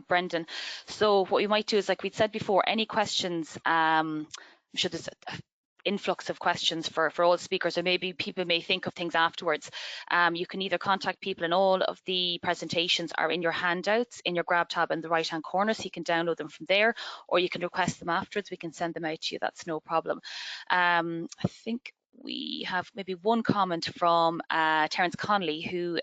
Brendan. So what we might do is, like we'd said before, any questions, I'm sure there's an influx of questions for all speakers, or maybe people may think of things afterwards. You can either contact people, and all of the presentations are in your handouts in your grab tab in the right hand corner, so you can download them from there, or you can request them afterwards. We can send them out to you, that's no problem. I think we have maybe one comment from Terence Connolly, who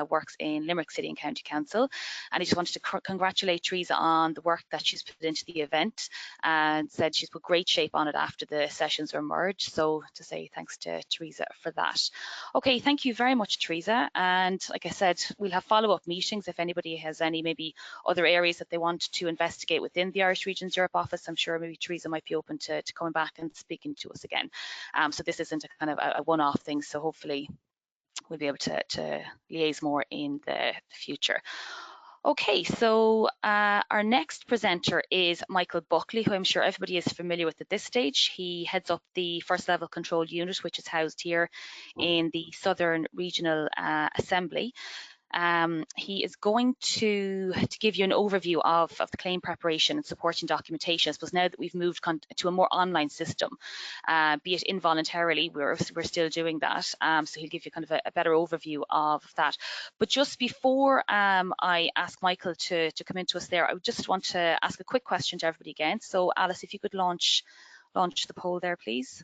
works in Limerick City and County Council, and he just wanted to congratulate Teresa on the work that she's put into the event, and said she's put great shape on it after the sessions were merged. So to say thanks to Teresa for that. Okay, thank you very much, Teresa. And like I said, we'll have follow-up meetings if anybody has any maybe other areas that they want to investigate within the Irish Regions Europe office. I'm sure maybe Teresa might be open to coming back and speaking to us again. So this isn't a kind of a one-off thing, so hopefully we'll be able to liaise more in the future. Okay, so our next presenter is Michael Buckley, who I'm sure everybody is familiar with at this stage. He heads up the First Level Control Unit, which is housed here in the Southern Regional Assembly. He is going to give you an overview of the claim preparation and supporting documentation. I suppose now that we've moved to a more online system, be it involuntarily, we're still doing that. So he'll give you kind of a better overview of that. But just before I ask Michael to come into us there, I would just want to ask a quick question to everybody again. So Alice, if you could launch the poll there, please.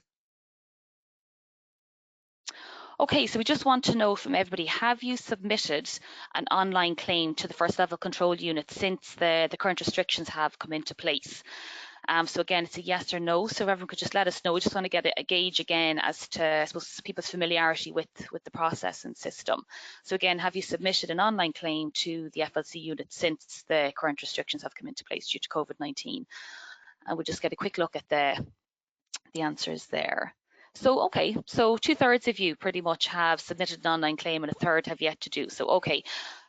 Okay, so we just want to know from everybody, have you submitted an online claim to the First Level Control Unit since the current restrictions have come into place? So again, it's a yes or no, so everyone could just let us know. We just want to get a gauge again as to, I suppose, people's familiarity with the process and system. So again, have you submitted an online claim to the FLC unit since the current restrictions have come into place due to COVID-19? And we'll just get a quick look at the answers there. So, okay, so 2/3 of you pretty much have submitted an online claim and 1/3 have yet to do so. Okay,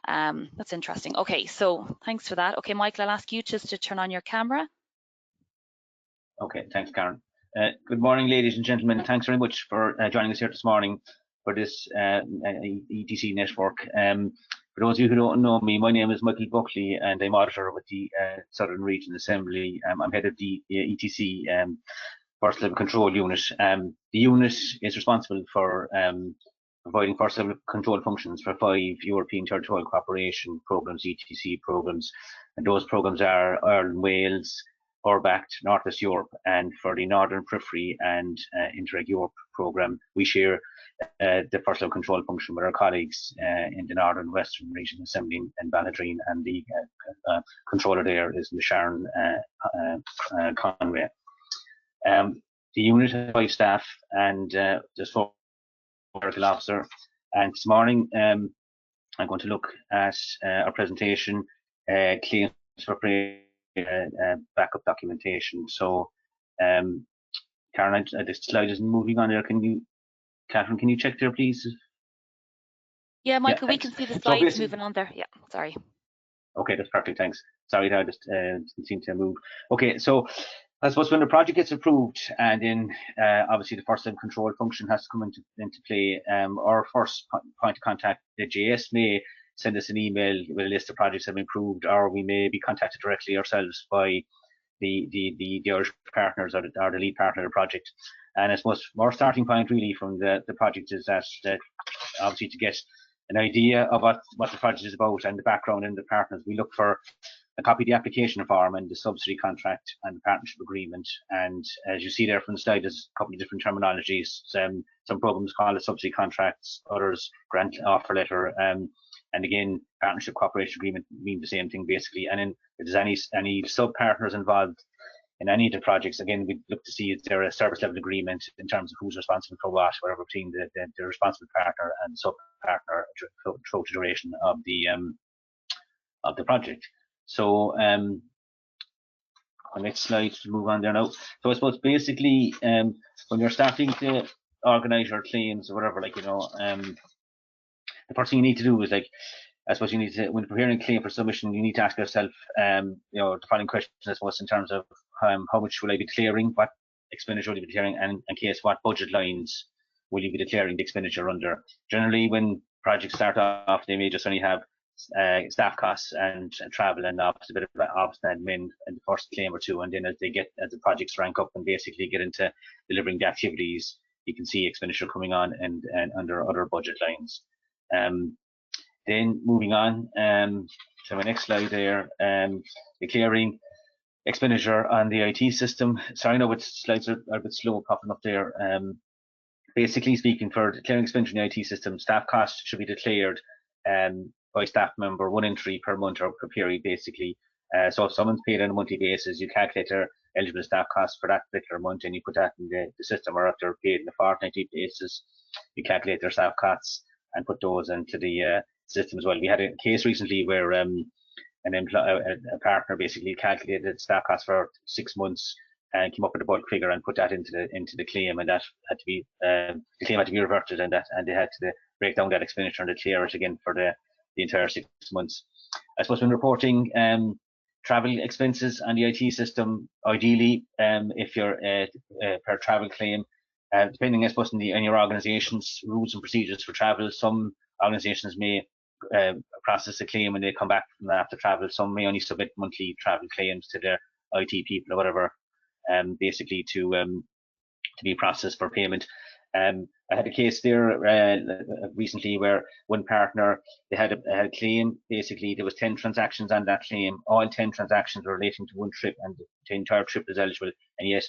that's interesting. Okay, so thanks for that. Okay, Michael, I'll ask you just to turn on your camera. Okay, thanks, Karen. Good morning, ladies and gentlemen. Thanks very much for joining us here this morning for this ETC network. For those of you who don't know me, my name is Michael Buckley and I'm auditor with the Southern Region Assembly. I'm head of the ETC First Level Control Unit. The unit is responsible for providing first level control functions for 5 European Territorial Cooperation programs, ETC programs, and those programs are Ireland, Wales, URBACT, North West Europe, and for the Northern Periphery and Interreg Europe program, we share the first level control function with our colleagues in the Northern Western Region Assembly in Ballydreen, and the controller there is Sharon Conway. The unit has 5 staff and there's 4 medical officer. And this morning I'm going to look at our presentation, claims for backup documentation. So, Karen, this slide is moving on there. Catherine, can you check there, please? Yeah, Michael, we thanks. can see the So slides moving on there. Yeah, sorry. Okay, that's perfect. Thanks. Sorry, I just didn't seem to move. Okay, so I suppose when the project gets approved, and then obviously the first line control function has to come into play, our first point of contact, the JS, may send us an email with a list of projects that have been approved, or we may be contacted directly ourselves by the Irish partners or the lead partner of the project. And I suppose our starting point really from the project is that obviously to get an idea of what the project is about and the background and the partners, we look for a copy of the application form and the subsidy contract and the partnership agreement. And as you see there from the slide, there's a couple of different terminologies. Some programs call it subsidy contracts, others grant offer letter. And again, partnership cooperation agreement mean the same thing basically. And then if there's any sub partners involved in any of the projects, again, we look to see is there a service level agreement in terms of who's responsible for what, whatever between the responsible partner and sub partner throughout the duration of the project. So the next slide to move on there now. So I suppose basically when you're starting to organize your claims or whatever, like, you know, the first thing you need to do is, like, I suppose you need to, when preparing a claim for submission, you need to ask yourself, you know, the following questions, I suppose, in terms of how much will I be declaring, what expenditure will you be declaring, and in case what budget lines will you be declaring the expenditure under. Generally, when projects start off, they may just only have staff costs and travel and a bit of office admin in the first claim or two, and then as the projects rank up and basically get into delivering the activities, you can see expenditure coming on and under other budget lines. Then moving on to my next slide there, declaring expenditure on the IT system. Sorry, I know but slides are a bit slow popping up there. Basically speaking, for declaring expenditure in the IT system, staff costs should be declared by staff member, one entry per month or per period, basically. So if someone's paid on a monthly basis, you calculate their eligible staff costs for that particular month and you put that in the system, or if they're paid on a fortnightly basis, you calculate their staff costs and put those into the system as well. We had a case recently where a partner basically calculated staff costs for 6 months and came up with a bulk figure and put that into the claim, and that had to be the claim had to be reverted, and they had to break down that expenditure and declare it again for the entire 6 months. I suppose when reporting travel expenses on the IT system, ideally, if you're per travel claim, depending, I suppose, on your organisation's rules and procedures for travel, some organisations may process a claim when they come back from after travel. Some may only submit monthly travel claims to their IT people or whatever, basically to be processed for payment. I had a case there recently where one partner, they had a claim. Basically, there was 10 transactions on that claim. All 10 transactions were relating to one trip, and the entire trip was eligible. And yet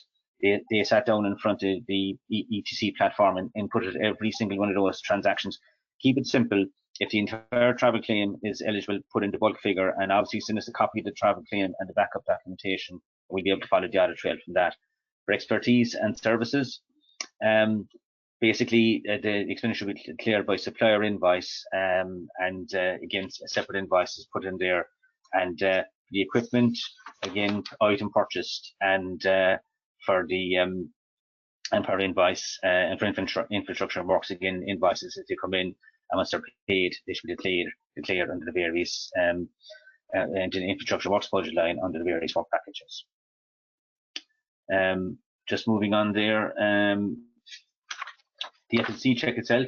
they sat down in front of the ETC platform and inputted every single one of those transactions. Keep it simple. If the entire travel claim is eligible, put in the bulk figure, and obviously send us a copy of the travel claim and the backup documentation. We'll be able to follow the audit trail from that. For expertise and services, basically the expenditure will be declared by supplier invoice, and again, separate invoices put in there. And the equipment, again, item purchased, and for the and per invoice, and for infrastructure works, again, invoices as they come in, and once they're paid, they should be declared under the various and the infrastructure works budget line under the various work packages. Just moving on there, the FLC check itself.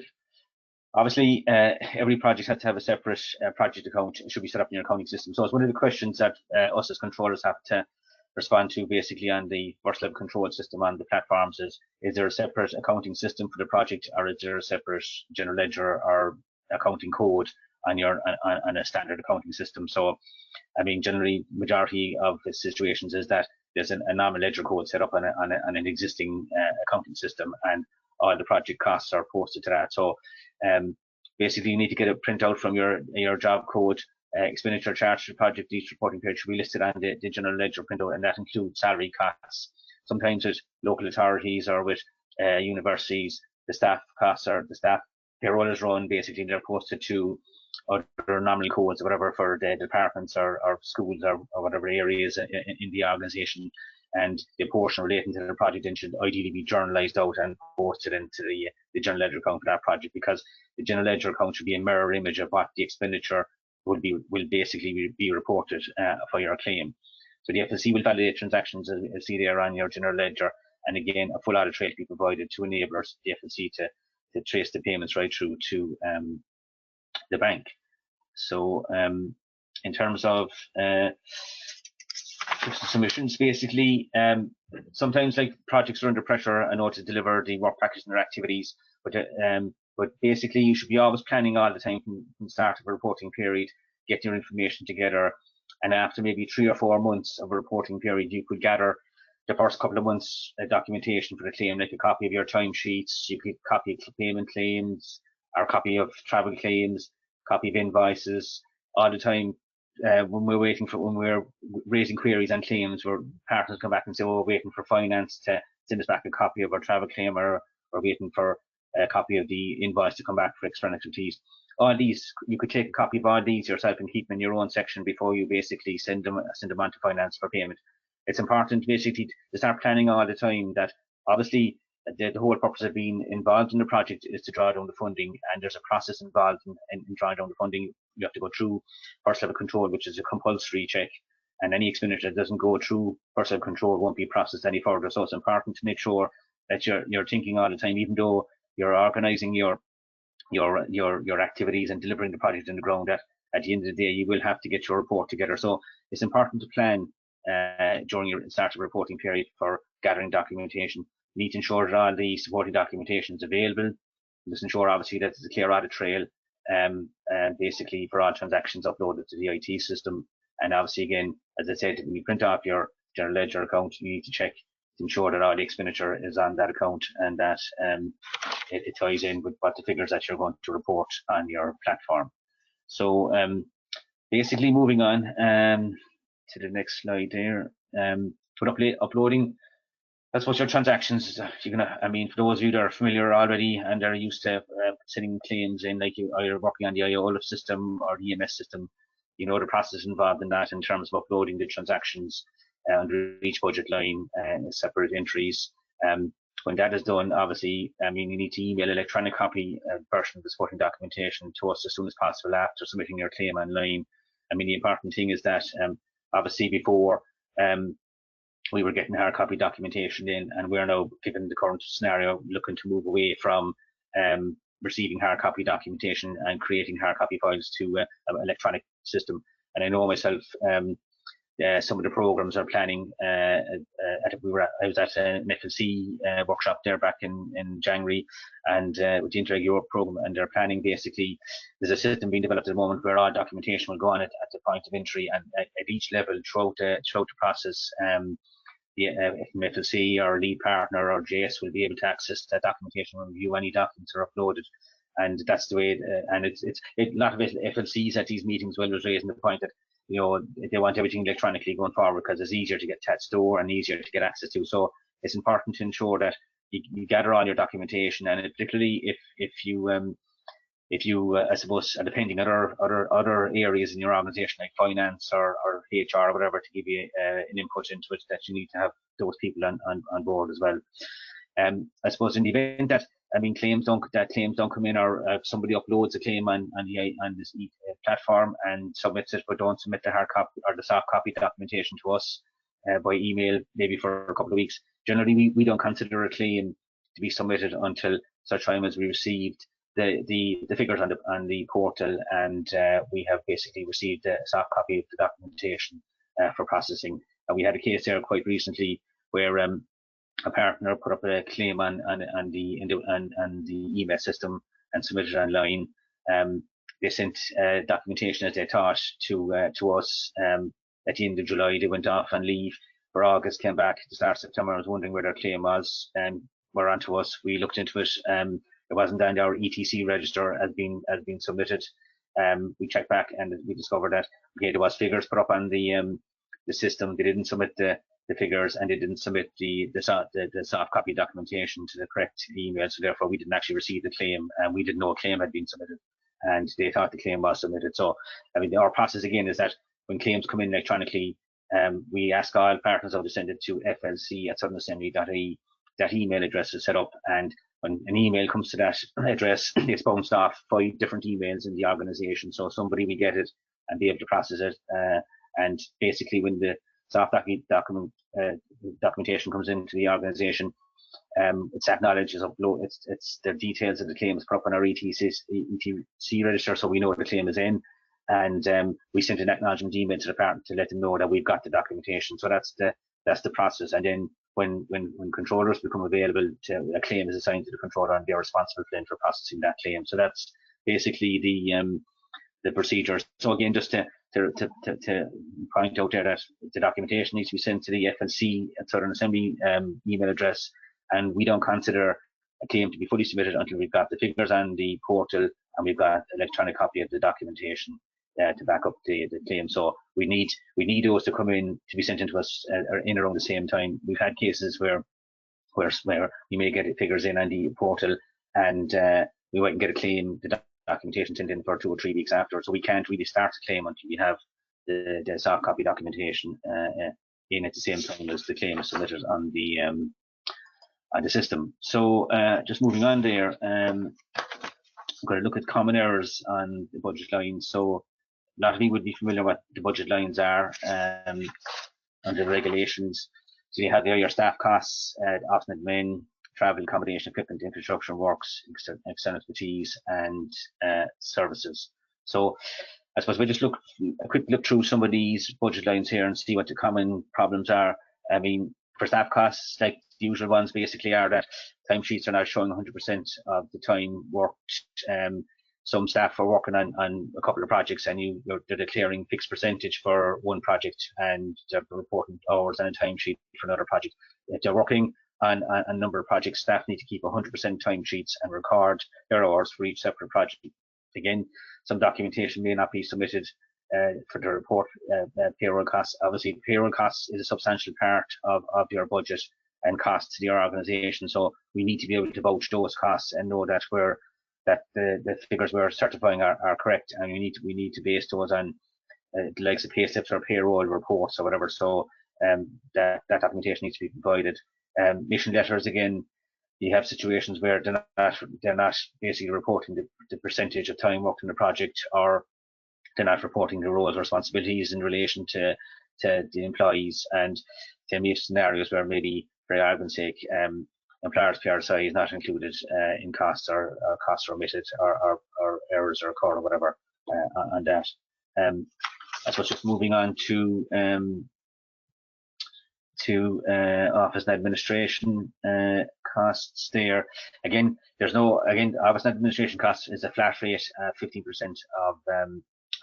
Obviously, every project has to have a separate project account. It should be set up in your accounting system. So it's one of the questions that us as controllers have to respond to, basically, on the first level control system on the platforms. Is there a separate accounting system for the project, or is there a separate general ledger or accounting code on a standard accounting system? So, I mean, generally, majority of the situations is that there's a nominal ledger code set up on an existing accounting system, and all the project costs are posted to that. So basically, you need to get a printout from your job code. Expenditure charge to project, each reporting period should be listed on the general ledger printout, and that includes salary costs. Sometimes with local authorities or with universities, the staff costs or the staff payroll is run. Basically, they're posted to other nominal codes or whatever for the departments or schools or whatever areas in the organisation. And the portion relating to the project then should ideally be journalised out and posted into the general ledger account for that project, because the general ledger account should be a mirror image of what the expenditure will basically be reported for your claim. So the FLC will validate transactions, as you see there on your general ledger, and again a full audit trail to be provided to enable us, the FLC, to trace the payments right through to the bank. So in terms of submissions, basically, sometimes like projects are under pressure, I know, to deliver the work package and their activities, but basically you should be always planning all the time from the start of a reporting period, get your information together, and after maybe 3 or 4 months of a reporting period, you could gather the first couple of months documentation for the claim, like a copy of your timesheets, you could copy of payment claims, or a copy of travel claims, copy of invoices. All the time, when we're raising queries and claims, where partners come back and say, "Oh, we're waiting for finance to send us back a copy of our travel claim, or waiting for a copy of the invoice to come back for external activities." All these, you could take a copy of all these yourself and keep them in your own section before you basically send them on to finance for payment. It's important basically to start planning all the time. That obviously the whole purpose of being involved in the project is to draw down the funding, and there's a process involved in drawing down the funding. You have to go through first level control, which is a compulsory check, and any expenditure that doesn't go through first level control won't be processed any further. So it's important to make sure that you're thinking all the time, even though you're organising your activities and delivering the project in the ground, that at the end of the day you will have to get your report together. So it's important to plan during your start of reporting period for gathering documentation. You need to ensure that all the supporting documentation is available. Just ensure obviously that there's a clear audit trail, basically for all transactions uploaded to the IT system. And obviously, again, as I said, when you print off your general ledger account, you need to check to ensure that all the expenditure is on that account, and that it ties in with what the figures that you're going to report on your platform. So basically, moving on to the next slide there, with uploading, that's what your transactions, you're gonna, I mean, for those of you that are familiar already and are used to sending claims in, like you either working on the IOLF system or the EMS system, you know the process involved in that in terms of uploading the transactions under each budget line and separate entries. When that is done, obviously, I mean, you need to email electronic copy version of the supporting documentation to us as soon as possible after submitting your claim online. I mean, the important thing is that obviously before we were getting hard copy documentation in, and we're now, given the current scenario, looking to move away from receiving hard copy documentation and creating hard copy files to an electronic system. And I know myself, some of the programs are planning. I was at an FLC workshop there back in January, and with the Interreg Europe program, and they're planning basically. There's a system being developed at the moment where all documentation will go on it at the point of entry, and at each level throughout the process. The FLC or lead partner or JS will be able to access that documentation and review any documents that are uploaded, and that's the way. And it's a lot of FLCs at these meetings was raising the point that, you know, they want everything electronically going forward because it's easier to get to that store and easier to get access to. So it's important to ensure that you gather all your documentation, and particularly if you I suppose are depending on other areas in your organisation like finance or HR or whatever to give you an input into it, that you need to have those people on board as well. I suppose in the event that, I mean, claims don't come in, or somebody uploads a claim on this platform and submits it, but don't submit the hard copy or the soft copy documentation to us by email, maybe for a couple of weeks. Generally, we don't consider a claim to be submitted until such time as we received the figures on the portal, and we have basically received a soft copy of the documentation for processing. And we had a case there quite recently where a partner put up a claim on the EMS system and submitted it online. They sent documentation as they thought to us. At the end of July, they went off on leave. For August, came back at the start of September. I was wondering where their claim was, and were on to us. We looked into it. It wasn't on our ETC register as being submitted. We checked back and we discovered that okay, there was figures put up on the system. They didn't submit the figures, and they didn't submit the soft copy documentation to the correct email. So therefore, we didn't actually receive the claim, and we didn't know a claim had been submitted. and they thought the claim was submitted. So, I mean, our process again is that when claims come in electronically, we ask all partners to send it to flc@southernassembly.ie. That email address is set up, and when an email comes to that address, it's bounced off 5 different emails in the organisation. So somebody will get it and be able to process it. And basically, when the soft documentation comes into the organisation, it's acknowledged, is upload. It's the details of the claim is put up on our ETC register, so we know the claim is in. And we send an acknowledgement email to the partner to let them know that we've got the documentation. So that's the process. And then when controllers become available, a claim is assigned to the controller, and they're responsible for processing that claim. So that's basically the procedure. So again, just to point out there that the documentation needs to be sent to the FLC at Southern Assembly email address, and we don't consider a claim to be fully submitted until we've got the figures on the portal and we've got an electronic copy of the documentation to back up the claim. So we need those to come in to be sent into us in around the same time. We've had cases where we may get figures in on the portal, and we might get a claim, the documentation sent in for 2 or 3 weeks after. So we can't really start the claim until we have the soft copy documentation in at the same time as the claim is submitted on the system. So just moving on there, I'm going to look at common errors on the budget lines. So a lot of you would be familiar with what the budget lines are and the regulations. So you have there your staff costs, office and admin, travel, accommodation, equipment, infrastructure, works, external expertise, and services. So I suppose we just look a quick look through some of these budget lines here and see what the common problems are. I mean, for staff costs, like the usual ones basically are that timesheets are now showing 100% of the time worked. Some staff are working on a couple of projects, and they're declaring fixed percentage for one project, and they're reporting hours on a timesheet for another project. If they're working on a number of projects, staff need to keep 100% timesheets and record their hours for each separate project. Again, some documentation may not be submitted for the report payroll costs. Obviously, payroll costs is a substantial part of your budget and costs to your organisation. So we need to be able to vouch those costs and know that the figures we're certifying are correct, and we need to base those on the likes of pay slips or payroll reports or whatever. So that documentation needs to be provided. Mission letters, again, you have situations where they're not basically reporting the percentage of time worked in the project, or they're not reporting the roles or responsibilities in relation to the employees. And there may be scenarios where maybe, for argument's sake, employer's PRSI is not included in costs, or costs are omitted, or errors are occurred, or whatever on that. I suppose just moving on to office and administration costs there. Again, office and administration costs is a flat rate, 15%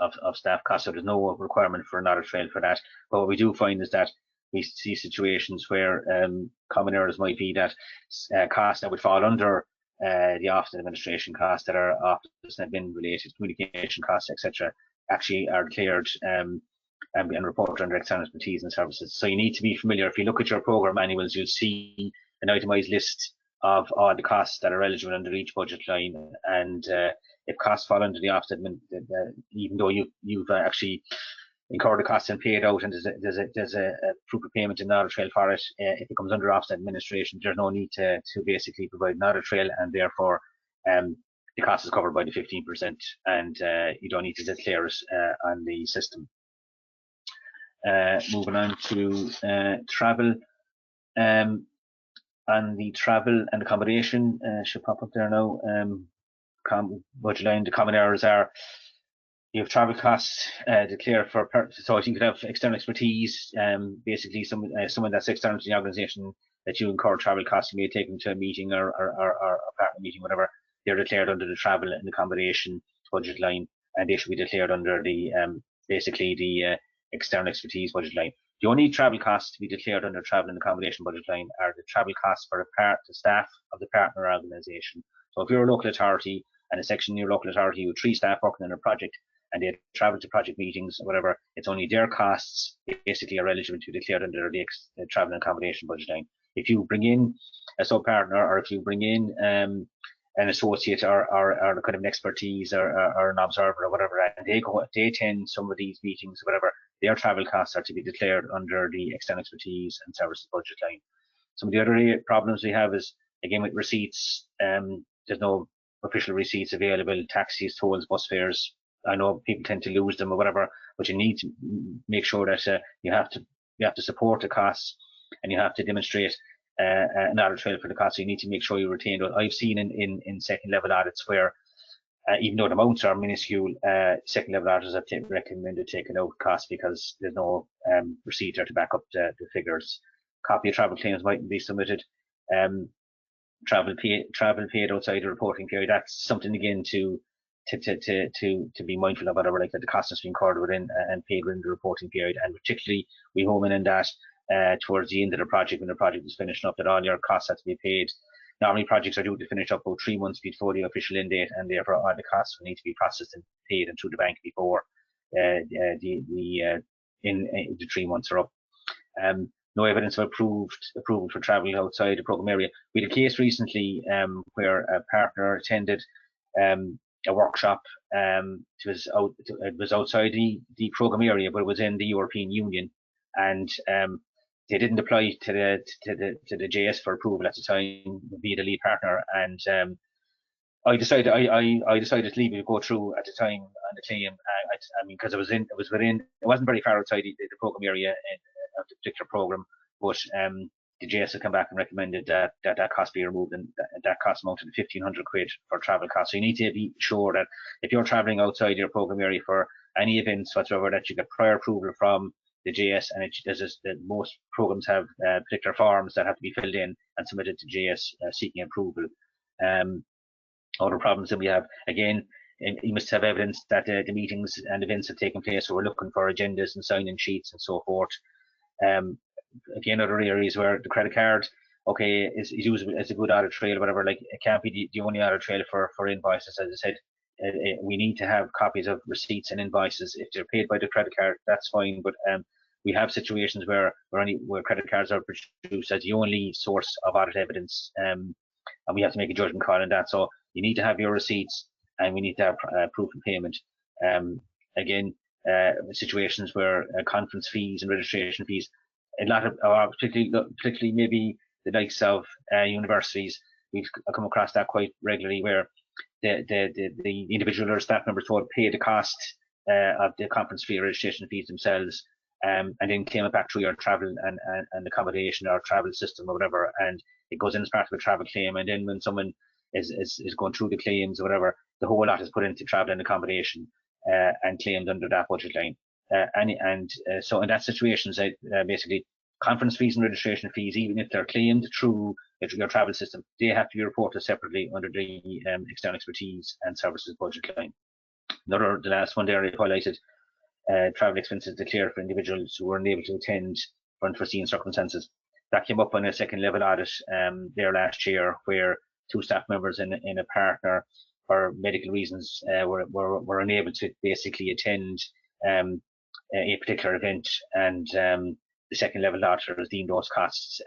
of staff costs, so there's no requirement for an audit trail for that. But what we do find is that we see situations where common errors might be that costs that would fall under the office and administration costs, that are office and admin related, communication costs, etc., actually are declared and reported under external expertise and services. So you need to be familiar. If you look at your program manuals, you'll see an itemized list of all the costs that are eligible under each budget line. And if costs fall under the office admin, even though you've actually incurred the costs and paid out, and there's a proof of payment and audit trail for it, if it comes under office administration, there's no need to basically provide an audit trail, and therefore the cost is covered by the 15%, and you don't need to declare it on the system. Moving on to travel, and the travel and accommodation should pop up there now. Budget line, the common errors are: you have travel costs declared for, so you could have external expertise, basically someone that's external to the organisation that you incur travel costs. You may take them to a meeting or a partner meeting, whatever. They're declared under the travel and accommodation budget line, and they should be declared under the basically the external expertise budget line. The only travel costs to be declared under travel and accommodation budget line are the travel costs for the staff of the partner organisation. So if you're a local authority and a section in your local authority with 3 staff working on a project, and they travel to project meetings or whatever, it's only their costs basically are eligible to be declared under the travel and accommodation budget line. If you bring in a sub-partner, or if you bring in an associate or kind of an expertise or an observer or whatever, and they attend some of these meetings, whatever, their travel costs are to be declared under the external expertise and services budget line. Some of the other problems we have is, again, with receipts, there's no official receipts available, taxis, tolls, bus fares. I know people tend to lose them or whatever, but you need to make sure that you have to support the costs, and you have to demonstrate an audit trail for the costs. So you need to make sure you retain those. I've seen in second level audits where even though the amounts are minuscule, second level auditors have recommended taking out costs because there's no receipt there to back up the figures. Copy of travel claims mightn't be submitted. Travel paid outside the reporting period. That's something again to be mindful of, whatever, like that the cost has been incurred within and paid within the reporting period, and particularly we home in that towards the end of the project, when the project is finishing up, that all your costs have to be paid. Normally projects are due to finish up about 3 months before the official end date, and therefore all the costs will need to be processed and paid and through the bank before the 3 months are up. No evidence of approval for travel outside the programme area. We had a case recently where a partner attended a workshop. It was outside the programme area, but it was in the European Union, and they didn't apply to the JS for approval at the time via the lead partner, and I decided to leave it go through at the time on the claim. I mean, because it wasn't very far outside the programme area of the particular programme, but the JS had come back and recommended that cost be removed, and that cost amounted to 1,500 quid for travel costs. So you need to be sure that if you're travelling outside your programme area for any events whatsoever, that you get prior approval from the JS, and most programmes have particular forms that have to be filled in and submitted to JS seeking approval. Other problems that we have, again, you must have evidence that the meetings and events have taken place, so we're looking for agendas and sign-in sheets and so forth. Again, other areas where the credit card, okay, is used as a good audit trail or whatever, like it can't be the only audit trail for invoices. As I said, we need to have copies of receipts and invoices. If they're paid by the credit card, that's fine, but we have situations where credit cards are produced as the only source of audit evidence, and we have to make a judgment call on that. So you need to have your receipts, and we need to have proof of payment. Again, situations where conference fees and registration fees, a lot of, particularly maybe the likes of universities, we've come across that quite regularly, where the individual or staff members will pay the cost of the conference fee or registration fees themselves, and then claim it back through your travel and accommodation or travel system or whatever, and it goes in as part of a travel claim. And then when someone is going through the claims or whatever, the whole lot is put into travel and accommodation and claimed under that budget line. So in that situation, basically conference fees and registration fees, even if they're claimed through your travel system, they have to be reported separately under the external expertise and services budget line. The last one there I highlighted, travel expenses declared for individuals who were unable to attend for unforeseen circumstances. That came up on a second level audit there last year, where 2 staff members and a partner, for medical reasons, were unable to basically attend a particular event, and the second level auditor has deemed those costs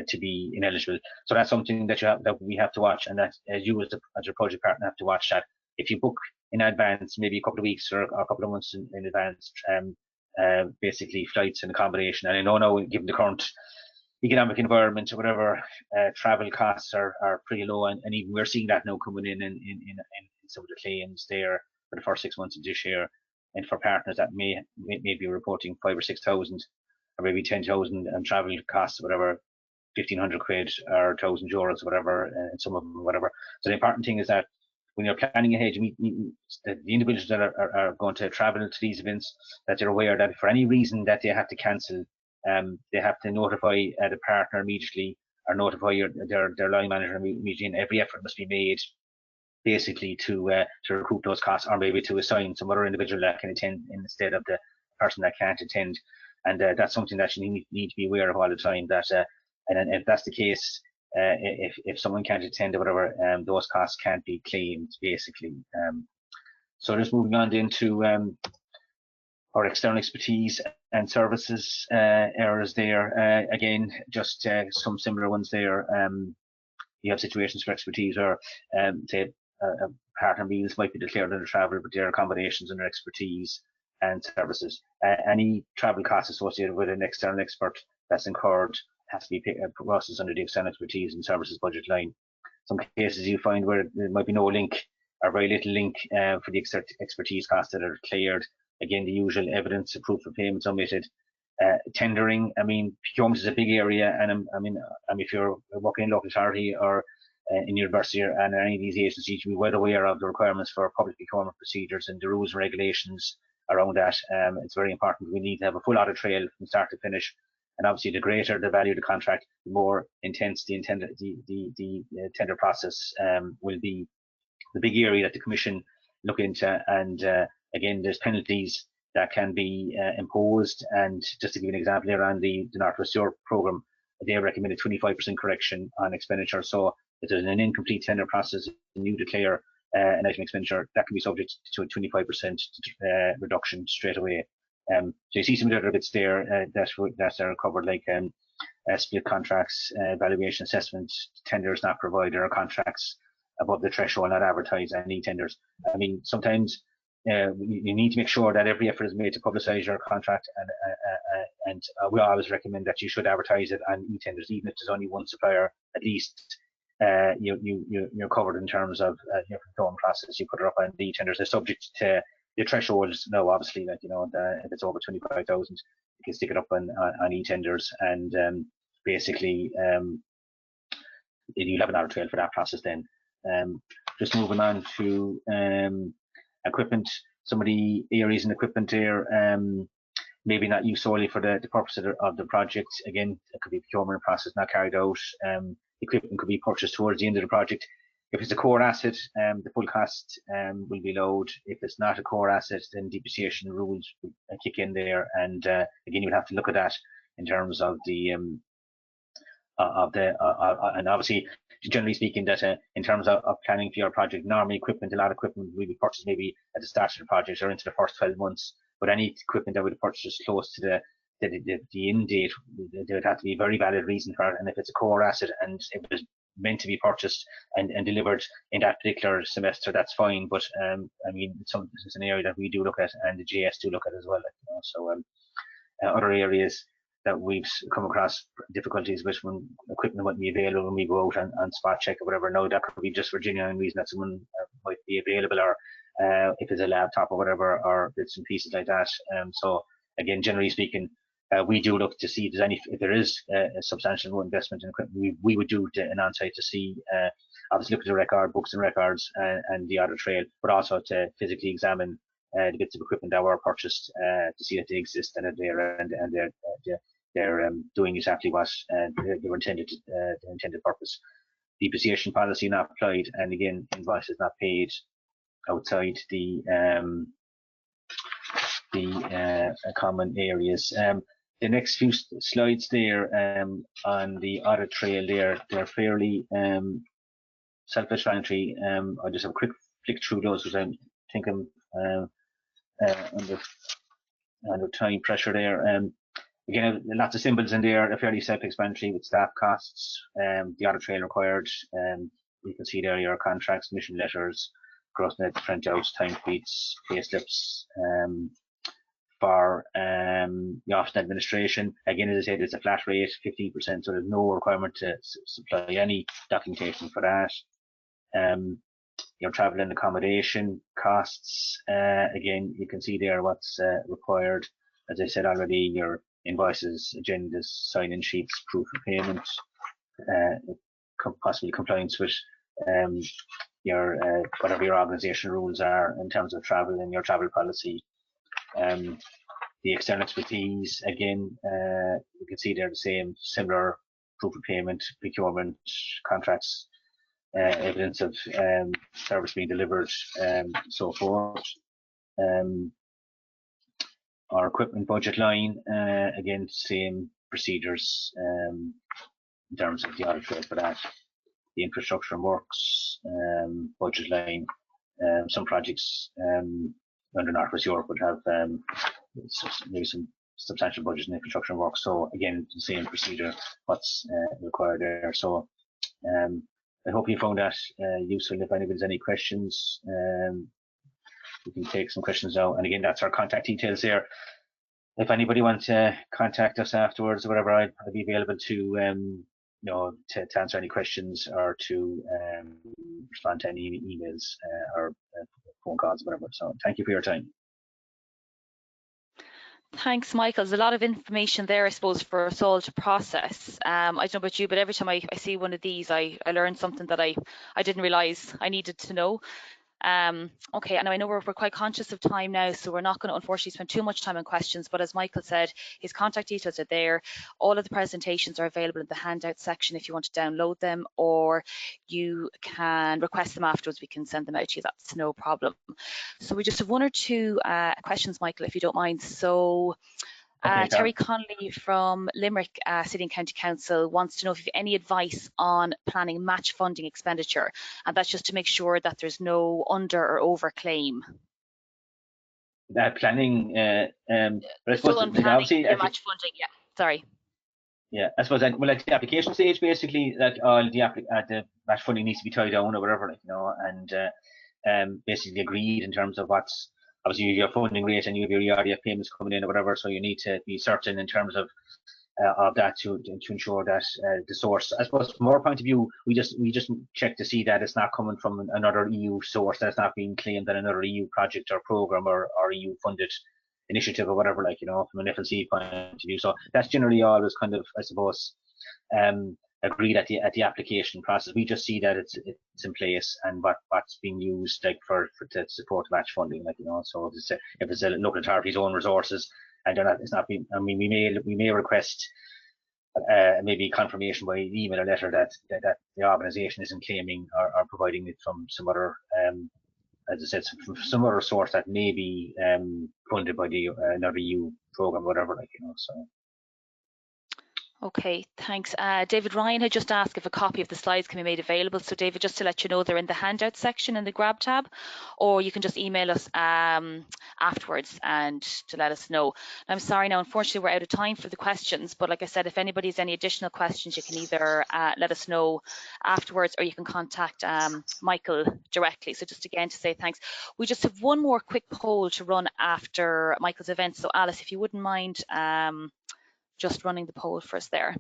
to be ineligible. So that's something that we have to watch, and that you as your project partner have to watch that. If you book in advance, maybe a couple of weeks or a couple of months in advance, basically flights and accommodation. And I know now, given the current economic environment or whatever, travel costs are pretty low, and even we're seeing that now coming in some of the claims there for the first 6 months of this year, and for partners that may be reporting 5,000 or 6,000 or maybe 10,000 and travel costs, whatever, 1,500 quid or 1,000 euros, whatever, and some of them, whatever. So the important thing is that when you're planning ahead, the individuals that are going to travel to these events, that they're aware that for any reason that they have to cancel, they have to notify the partner immediately, or notify their line manager immediately, and every effort must be made basically to recoup those costs, or maybe to assign some other individual that can attend instead of the person that can't attend. And that's something that you need to be aware of all the time, that and if that's the case, if someone can't attend or whatever, those costs can't be claimed, basically. So just moving on into our external expertise and services areas there. Again, just some similar ones there. you have situations for expertise where, say, a partner meals might be declared under travel, but there are accommodations under expertise and services. Any travel costs associated with an external expert that's incurred has to be processed under the external expertise and services budget line. Some cases you find where there might be no link or very little link for the expertise costs that are declared. Again, the usual evidence of proof of payments omitted. Tendering, I mean, procurement is a big area, and if you're working in local authority or in university and any of these agencies, you should be well aware of the requirements for public procurement procedures and the rules and regulations around that. It's very important. We need to have a full audit trail from start to finish, and obviously the greater the value of the contract, the more intense the tender process will be. The big area that the Commission look into, and again, there's penalties that can be imposed. And just to give you an example, there on the North West Europe programme, they recommended 25% correction on expenditure. So if there's an incomplete tender process and you declare an item expenditure, that can be subject to a 25% reduction straight away. So you see some of the other bits there that are covered, like split contracts, valuation assessment, tenders not provided, or contracts above the threshold not advertised, any tenders. I mean, sometimes you need to make sure that every effort is made to publicise your contract, and we always recommend that you should advertise it on e-tenders, even if there's only one supplier. At least you're covered in terms of your procurement process. You put it up on the e-tenders. They're subject to the thresholds. No, obviously, like, you know, if it's over 25,000, you can stick it up on e-tenders, and basically you'll have an audit trail for that process then. Just moving on to equipment, some of the areas in equipment there, maybe not used solely for the purpose of the project. Again, it could be procurement process not carried out. Equipment could be purchased towards the end of the project. If it's a core asset, the full cost will be lowered. If it's not a core asset, then depreciation rules will kick in there, and again, you'll have to look at that in terms of the and obviously, generally speaking, that in terms of planning for your project, normally a lot of equipment will be purchased maybe at the start of the project or into the first 12 months. But any equipment that would be purchased close to the end date, there would have to be a very valid reason for it. And if it's a core asset and it was meant to be purchased and delivered in that particular semester, that's fine. But I mean, it's an area that we do look at, and the JS do look at as well. You know, so other areas that we've come across difficulties with when equipment wouldn't be available when we go out and spot check or whatever. No, that could be just for genuine reason that someone might be available, or if it's a laptop or whatever, or bits and pieces like that. So again, generally speaking, we do look to see if there is a substantial investment in equipment. We would do an on-site to see, obviously look at the record books and records and the audit trail, but also to physically examine the bits of equipment that were purchased to see that they exist and that they're doing exactly what they were intended, the intended purpose. Depreciation policy not applied, and again, invoices not paid outside the common areas. The next few slides there on the audit trail there, they're fairly self-explanatory. I'll just have a quick flick through those because I think I'm under time pressure there. Again, lots of symbols in there. They're fairly self-explanatory with staff costs, the audit trail required. You can see there your contracts, mission letters, gross net printouts, timesheets, pay slips. For the office administration, again, as I said, it's a flat rate, 15%, so there's no requirement to supply any documentation for that. Your travel and accommodation costs, again, you can see there what's required. As I said already, your invoices, agendas, sign-in sheets, proof of payment, possibly compliance with your whatever your organisation rules are in terms of travel and your travel policy. The external expertise, again, you can see they're the same, similar proof of payment, procurement, contracts, evidence of service being delivered, so forth. Our equipment budget line, again, same procedures in terms of the audit trail for that. The infrastructure and works budget line, some projects under North West Europe would have maybe some substantial budget in infrastructure and work. So again, the same procedure, what's required there. So I hope you found that useful. If anybody's any questions, we can take some questions now. And again, that's our contact details there. If anybody wants to contact us afterwards or whatever, I'll be available to you know, to answer any questions or to respond to any emails or phone calls, whatever. So thank you for your time. Thanks, Michael. There's a lot of information there, I suppose, for us all to process. I don't know about you, but every time I see one of these, I learn something that I didn't realise I needed to know. Okay, and I know we're quite conscious of time now, so we're not going to unfortunately spend too much time on questions, but as Michael said, his contact details are there. All of the presentations are available in the handout section if you want to download them, or you can request them afterwards. We can send them out to you, that's no problem. So we just have one or two questions, Michael, if you don't mind. So Okay, Terry Connolly from Limerick City and County Council wants to know if you have any advice on planning match funding expenditure, and that's just to make sure that there's no under or over claim. Planning, but I suppose So on like, planning obviously, your match funding, yeah, sorry. Yeah, I suppose well, at the application stage, basically, like all the match funding needs to be tied down or whatever, like, you know, and basically agreed in terms of what's obviously your funding rate and you have your ERDF payments coming in or whatever. So you need to be certain in terms of that to ensure that the source, I suppose, from our point of view, we just check to see that it's not coming from another EU source, that it's not being claimed that another EU project or program or EU funded initiative or whatever, like, you know, from an FLC point of view. So that's generally always kind of, I suppose, agreed at the application process. We just see that it's in place and what's being used, like for to support match funding, like, you know. So if it's a local authority's own resources and it's not being, I mean, we may request maybe confirmation by email or letter that the organisation isn't claiming or providing it from some other as I said, from some other source that may be funded by the another EU program, whatever, like, you know. So. Okay, thanks. David Ryan had just asked if a copy of the slides can be made available. So David, just to let you know, they're in the handout section in the Grab tab, or you can just email us afterwards and to let us know. I'm sorry now, unfortunately, we're out of time for the questions, but like I said, if anybody has any additional questions, you can either let us know afterwards or you can contact Michael directly. So just again to say thanks. We just have one more quick poll to run after Michael's event. So Alice, if you wouldn't mind just running the poll for us there.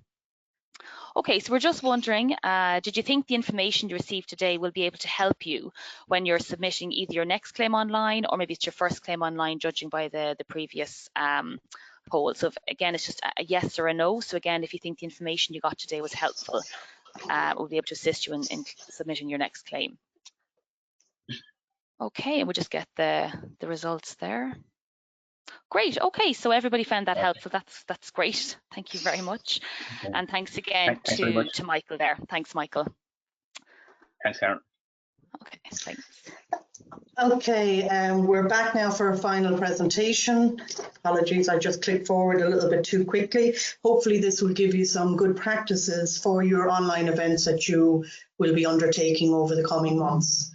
Okay, so we're just wondering, did you think the information you received today will be able to help you when you're submitting either your next claim online or maybe it's your first claim online, judging by the previous poll? So again, it's just a yes or a no. So again, if you think the information you got today was helpful, we'll be able to assist you in submitting your next claim. Okay, and we'll just get the results there. Great. Okay, so everybody found that helpful. That's great. Thank you very much, okay. And thanks again to Michael there. Thanks, Michael. Thanks, Karen. Okay, thanks. Okay, we're back now for a final presentation. Apologies, I just clicked forward a little bit too quickly. Hopefully this will give you some good practices for your online events that you will be undertaking over the coming months.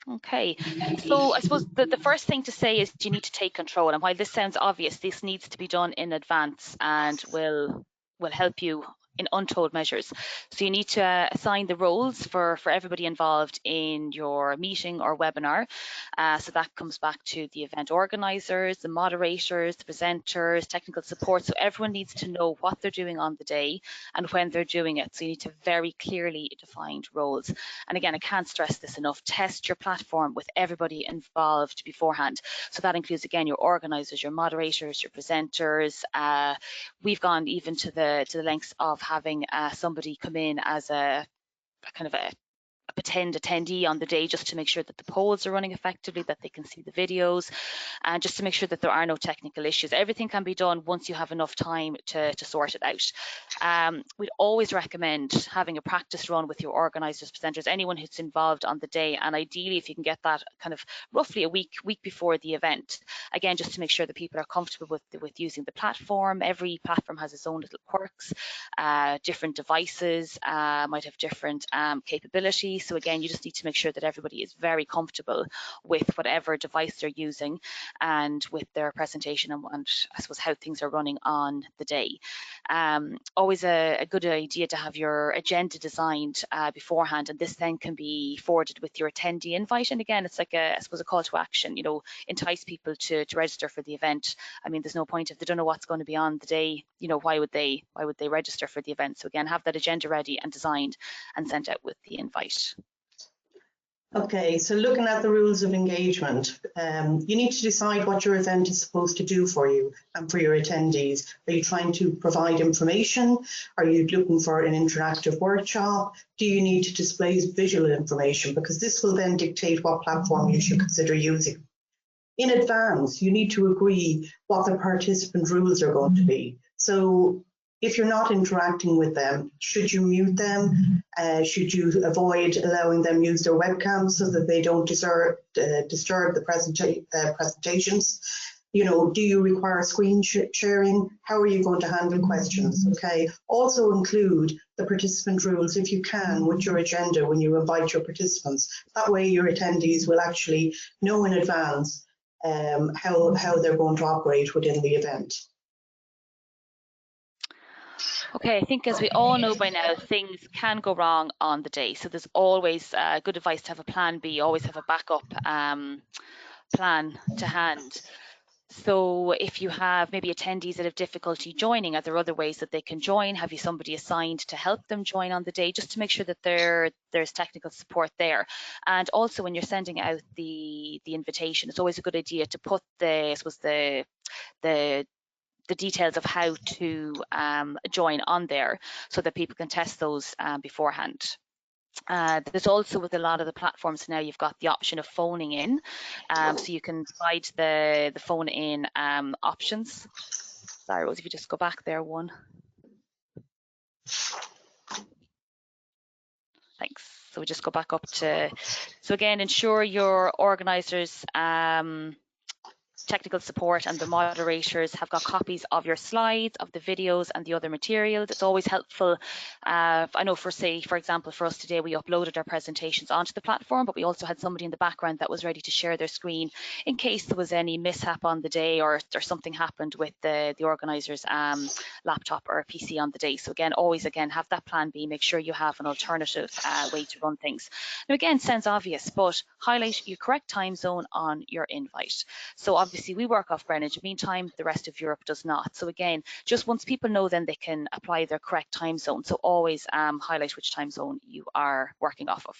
Okay, so I suppose the first thing to say is you need to take control, and while this sounds obvious, this needs to be done in advance and will help you in untold measures. So you need to assign the roles for everybody involved in your meeting or webinar. So that comes back to the event organisers, the moderators, the presenters, technical support. So everyone needs to know what they're doing on the day and when they're doing it. So you need to very clearly defined roles. And again, I can't stress this enough, test your platform with everybody involved beforehand. So that includes, again, your organisers, your moderators, your presenters. We've gone even to the lengths of having somebody come in as a kind of a pretend attendee on the day, just to make sure that the polls are running effectively, that they can see the videos, and just to make sure that there are no technical issues. Everything can be done once you have enough time to sort it out. We'd always recommend having a practice run with your organisers, presenters, anyone who's involved on the day, and ideally if you can get that kind of roughly a week before the event, again, just to make sure that people are comfortable with using the platform. Every platform has its own little quirks. Different devices might have different capabilities. So again, you just need to make sure that everybody is very comfortable with whatever device they're using and with their presentation and I suppose how things are running on the day. Always a good idea to have your agenda designed beforehand, and this then can be forwarded with your attendee invite. And again, it's like I suppose a call to action, you know, entice people to register for the event. I mean, there's no point if they don't know what's going to be on the day, you know, why would they register for the event? So again, have that agenda ready and designed and sent out with the invite. Okay, so looking at the rules of engagement, you need to decide what your event is supposed to do for you and for your attendees. Are you trying to provide information? Are you looking for an interactive workshop? Do you need to display visual information? Because this will then dictate what platform you should consider using. In advance, you need to agree what the participant rules are going to be. So if you're not interacting with them, should you mute them? Should you avoid allowing them use their webcam so that they don't disturb the presentations? You know, do you require screen sharing? How are you going to handle questions? Okay. Also include the participant rules, if you can, with your agenda when you invite your participants. That way your attendees will actually know in advance how they're going to operate within the event. Okay, I think as we all know by now, things can go wrong on the day. So there's always good advice to have a plan B, always have a backup plan to hand. So if you have maybe attendees that have difficulty joining, are there other ways that they can join? Have you somebody assigned to help them join on the day, just to make sure that there's technical support there? And also when you're sending out the invitation, it's always a good idea to put the details of how to join on there so that people can test those beforehand. There's also, with a lot of the platforms now, you've got the option of phoning in, so you can provide the phone in options. Sorry, Rose, if you just go back there one. Thanks. So we just go back up to, so again, ensure your organisers technical support and the moderators have got copies of your slides, of the videos and the other materials. It's always helpful. I know for example, for us today, we uploaded our presentations onto the platform, but we also had somebody in the background that was ready to share their screen in case there was any mishap on the day or something happened with the organizer's laptop or PC on the day. So again, always have that plan B, make sure you have an alternative way to run things. Now again, sounds obvious, but highlight your correct time zone on your invite. So obviously we work off Greenwich Mean Time, the rest of Europe does not. So again, just once people know, then they can apply their correct time zone. So always highlight which time zone you are working off of.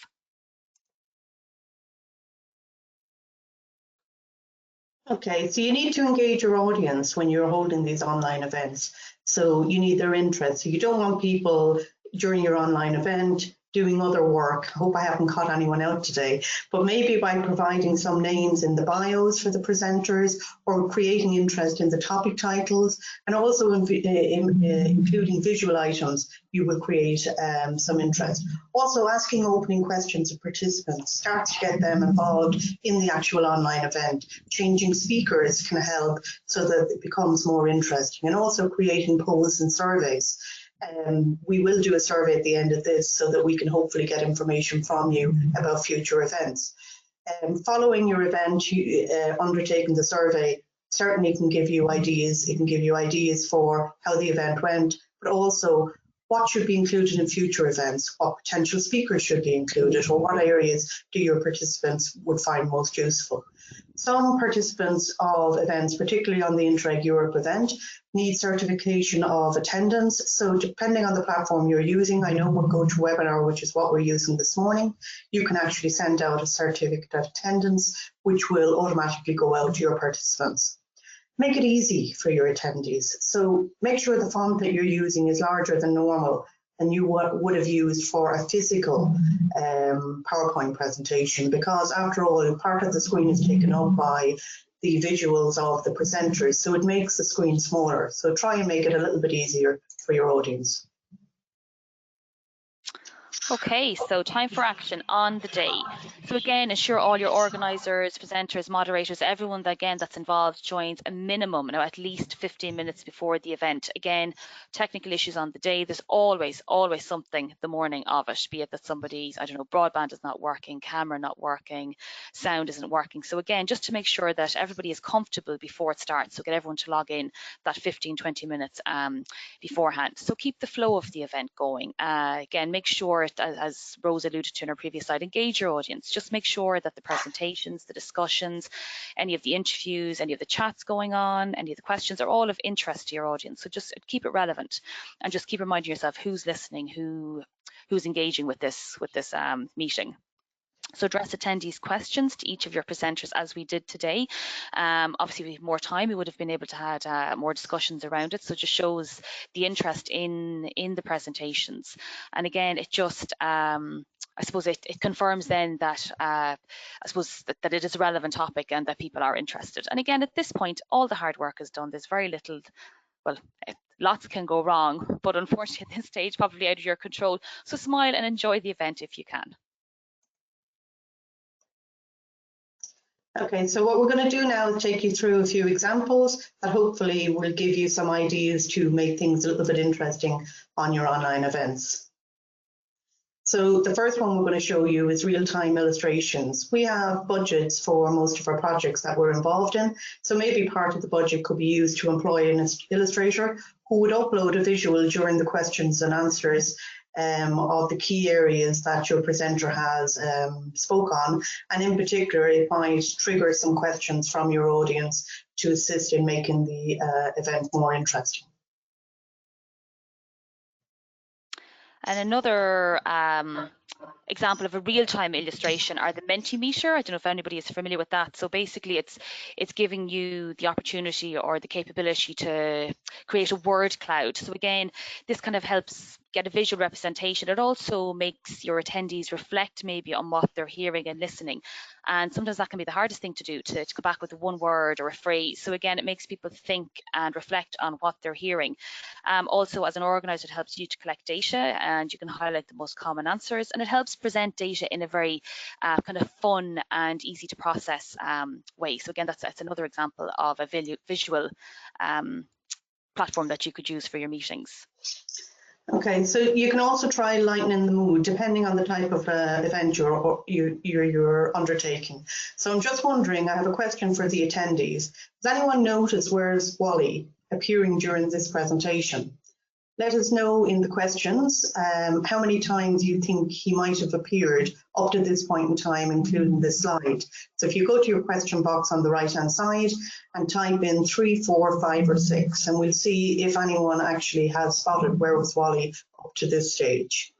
Okay, so you need to engage your audience when you're holding these online events. So you need their interest. So you don't want people during your online event doing other work. Hope I haven't caught anyone out today, but maybe by providing some names in the bios for the presenters or creating interest in the topic titles, and also including visual items, you will create some interest. Also asking opening questions of participants starts to get them involved in the actual online event. Changing speakers can help so that it becomes more interesting, and also creating polls and surveys. We will do a survey at the end of this so that we can hopefully get information from you about future events. Following your event, undertaking the survey certainly can give you ideas. It can give you ideas for how the event went, but also what should be included in future events, what potential speakers should be included, or what areas do your participants would find most useful. Some participants of events, particularly on the Interreg Europe event, need certification of attendance. So depending on the platform you're using, I know with GoToWebinar, which is what we're using this morning, you can actually send out a certificate of attendance, which will automatically go out to your participants. Make it easy for your attendees. So make sure the font that you're using is larger than normal than you would have used for a physical PowerPoint presentation, because after all, part of the screen is taken up by the visuals of the presenters, so it makes the screen smaller. So try and make it a little bit easier for your audience. Okay, so time for action on the day. So again, ensure all your organisers, presenters, moderators, everyone that again that's involved joins a minimum, at least 15 minutes before the event. Again, technical issues on the day, there's always something the morning of it, be it that somebody's, I don't know, broadband is not working, camera not working, sound isn't working. So again, just to make sure that everybody is comfortable before it starts, so get everyone to log in that 15-20 minutes beforehand. So keep the flow of the event going. Again, make sure, as Rose alluded to in her previous slide, engage your audience. Just make sure that the presentations, the discussions, any of the interviews, any of the chats going on, any of the questions are all of interest to your audience. So just keep it relevant and just keep reminding yourself who's listening, who's engaging with this meeting. So address attendees' questions to each of your presenters as we did today. Obviously, with more time, we would have been able to have more discussions around it. So it just shows the interest in the presentations. And again, it just, I suppose it confirms then that, I suppose that it is a relevant topic and that people are interested. And again, at this point, all the hard work is done. There's very little, well, lots can go wrong, but unfortunately at this stage, probably out of your control. So smile and enjoy the event if you can. Okay, so what we're going to do now is take you through a few examples that hopefully will give you some ideas to make things a little bit interesting on your online events. So the first one we're going to show you is real-time illustrations. We have budgets for most of our projects that we're involved in. So maybe part of the budget could be used to employ an illustrator who would upload a visual during the questions and answers of the key areas that your presenter has spoke on, and in particular it might trigger some questions from your audience to assist in making the event more interesting. And another example of a real-time illustration are the Mentimeter. I don't know if anybody is familiar with that. So basically it's giving you the opportunity or the capability to create a word cloud. So again, this kind of helps get a visual representation. It also makes your attendees reflect maybe on what they're hearing and listening. And sometimes that can be the hardest thing to do, to go back with one word or a phrase. So again, it makes people think and reflect on what they're hearing. Also, as an organizer, it helps you to collect data and you can highlight the most common answers, and it helps present data in a very kind of fun and easy to process way. So again, that's another example of a visual platform that you could use for your meetings. Okay, so you can also try lightening the mood depending on the type of event you're undertaking. So I'm just wondering, I have a question for the attendees. Does anyone notice where's Wally appearing during this presentation? Let us know in the questions how many times you think he might have appeared up to this point in time, including this slide. So if you go to your question box on the right-hand side and type in 3, 4, 5, or 6, and we'll see if anyone actually has spotted where was Wally up to this stage.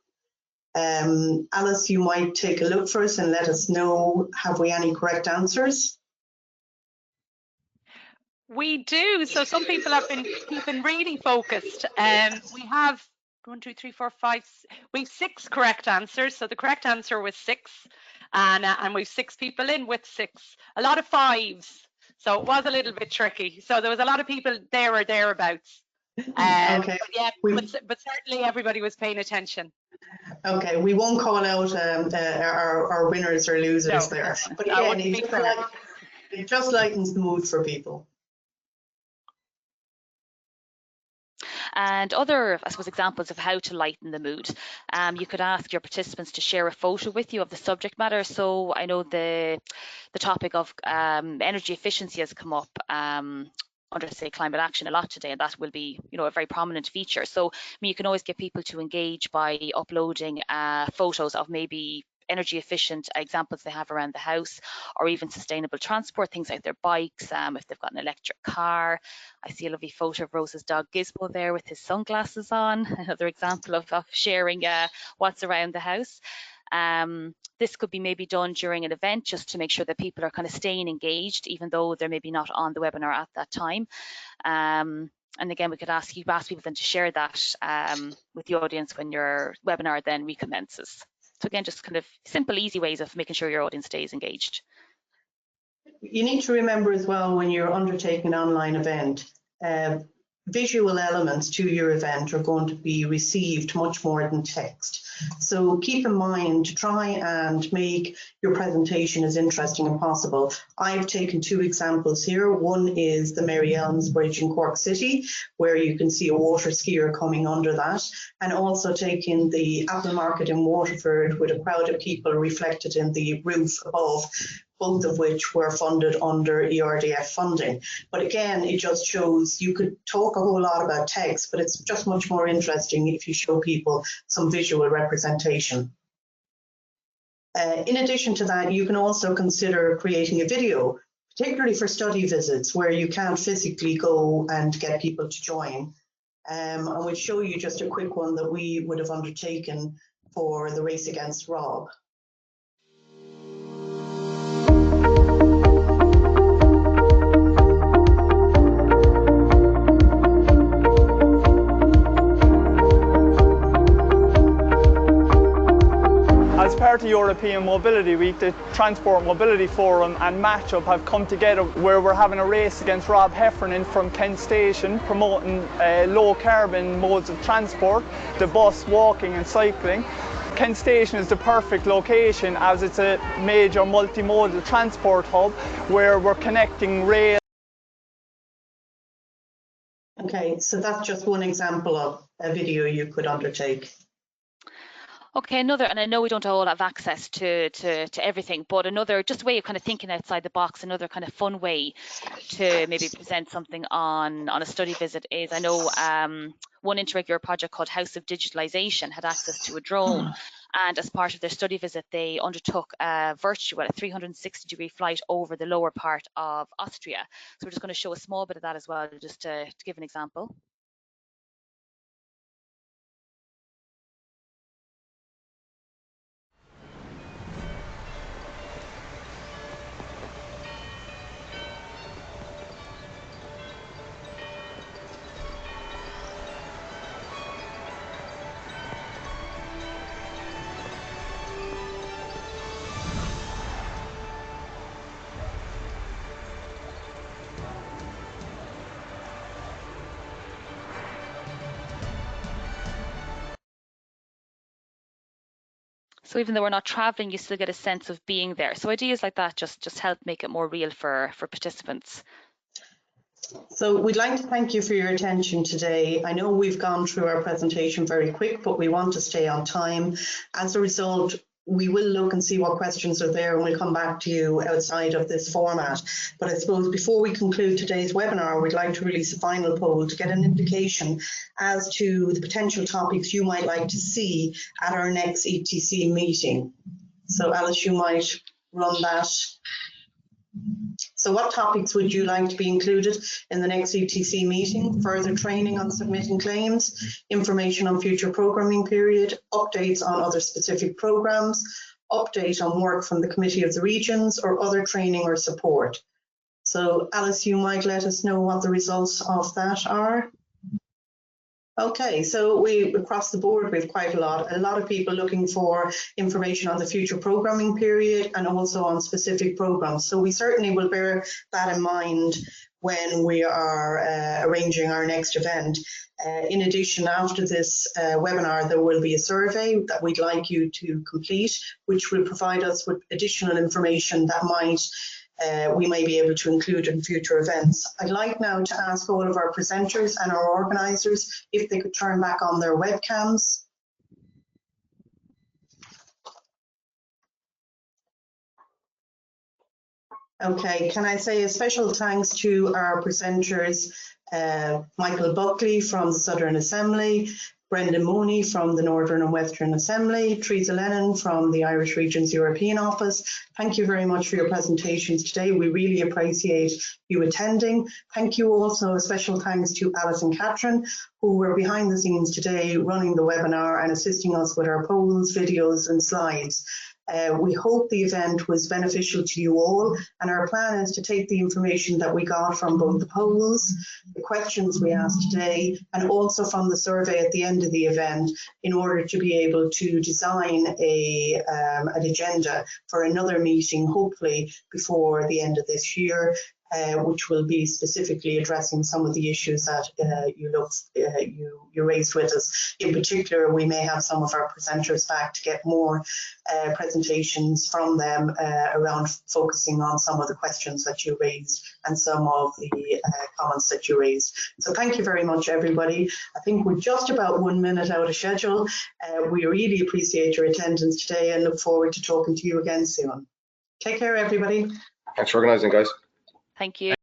Alice, you might take a look for us and let us know, have we any correct answers? We do. So some people have been really focused. We have 1, 2, 3, 4, 5. We have 6 correct answers. So the correct answer was 6, and we've 6 people in with 6. A lot of 5s. So it was a little bit tricky. So there was a lot of people there or thereabouts. Okay. But yeah, but certainly everybody was paying attention. Okay, we won't call out our winners or losers there. But again, it just lightens the mood for people. And other, I suppose, examples of how to lighten the mood. You could ask your participants to share a photo with you of the subject matter. So I know the topic of energy efficiency has come up under, say, climate action a lot today, and that will be, a very prominent feature. So you can always get people to engage by uploading photos of maybe energy efficient examples they have around the house, or even sustainable transport, things like their bikes, if they've got an electric car. I see a lovely photo of Rose's dog Gizmo there with his sunglasses on, another example of sharing what's around the house. This could be maybe done during an event just to make sure that people are kind of staying engaged, even though they're maybe not on the webinar at that time. And again, we could ask people then to share that with the audience when your webinar then recommences. So again, just kind of simple, easy ways of making sure your audience stays engaged. You need to remember as well, when you're undertaking an online event, visual elements to your event are going to be received much more than text. So keep in mind, try and make your presentation as interesting as possible. I've taken two examples here. One is the Mary Elms Bridge in Cork City, where you can see a water skier coming under that, and also taking the Apple Market in Waterford with a crowd of people reflected in the roof above, both of which were funded under ERDF funding. But again, it just shows you could talk a whole lot about text, but it's just much more interesting if you show people some visual representation. In addition to that, you can also consider creating a video, particularly for study visits where you can't physically go and get people to join. And we'll show you just a quick one that we would have undertaken for the Race Against Rob. As part of European Mobility Week, the Transport Mobility Forum and Matchup have come together where we're having a race against Rob Heffernan from Kent Station, promoting low carbon modes of transport, the bus, walking and cycling. Kent Station is the perfect location as it's a major multimodal transport hub where we're connecting rail. Okay, so that's just one example of a video you could undertake. Okay, another, and I know we don't all have access to everything, but another just way of kind of thinking outside the box, another kind of fun way to maybe present something on a study visit is, I know one Interreg Europe project called House of Digitalisation had access to a drone, and as part of their study visit, they undertook a virtual 360-degree flight over the lower part of Austria. So we're just going to show a small bit of that as well, just to give an example. So even though we're not traveling, you still get a sense of being there. So ideas like that just help make it more real for participants. So we'd like to thank you for your attention today. I know we've gone through our presentation very quick, but we want to stay on time. As a result, we will look and see what questions are there, and we'll come back to you outside of this format. But I suppose before we conclude today's webinar, we'd like to release a final poll to get an indication as to the potential topics you might like to see at our next ETC meeting. So Alice, you might run that. So what topics would you like to be included in the next ETC meeting? Further training on submitting claims, information on future programming period, updates on other specific programs, update on work from the Committee of the Regions, or other training or support. So Alice, you might let us know what the results of that are. Okay, so we across the board we have quite a lot of people looking for information on the future programming period and also on specific programs. So we certainly will bear that in mind when we are arranging our next event. In addition, after this webinar, there will be a survey that we'd like you to complete, which will provide us with additional information that we may be able to include in future events. I'd like now to ask all of our presenters and our organisers if they could turn back on their webcams. Okay, can I say a special thanks to our presenters, Michael Buckley from the Southern Assembly, Brendan Mooney from the Northern and Western Assembly, Teresa Lennon from the Irish Regions European Office. Thank you very much for your presentations today. We really appreciate you attending. Thank you also, a special thanks to Alice and Catherine, who were behind the scenes today running the webinar and assisting us with our polls, videos and slides. We hope the event was beneficial to you all, and our plan is to take the information that we got from both the polls, the questions we asked today, and also from the survey at the end of the event in order to be able to design an agenda for another meeting, hopefully before the end of this year. which will be specifically addressing some of the issues that you raised with us. In particular, we may have some of our presenters back to get more presentations from them around focusing on some of the questions that you raised and some of the comments that you raised. So thank you very much, everybody. I think we're just about 1 minute out of schedule. We really appreciate your attendance today and look forward to talking to you again soon. Take care, everybody. Thanks for organising, guys. Thank you.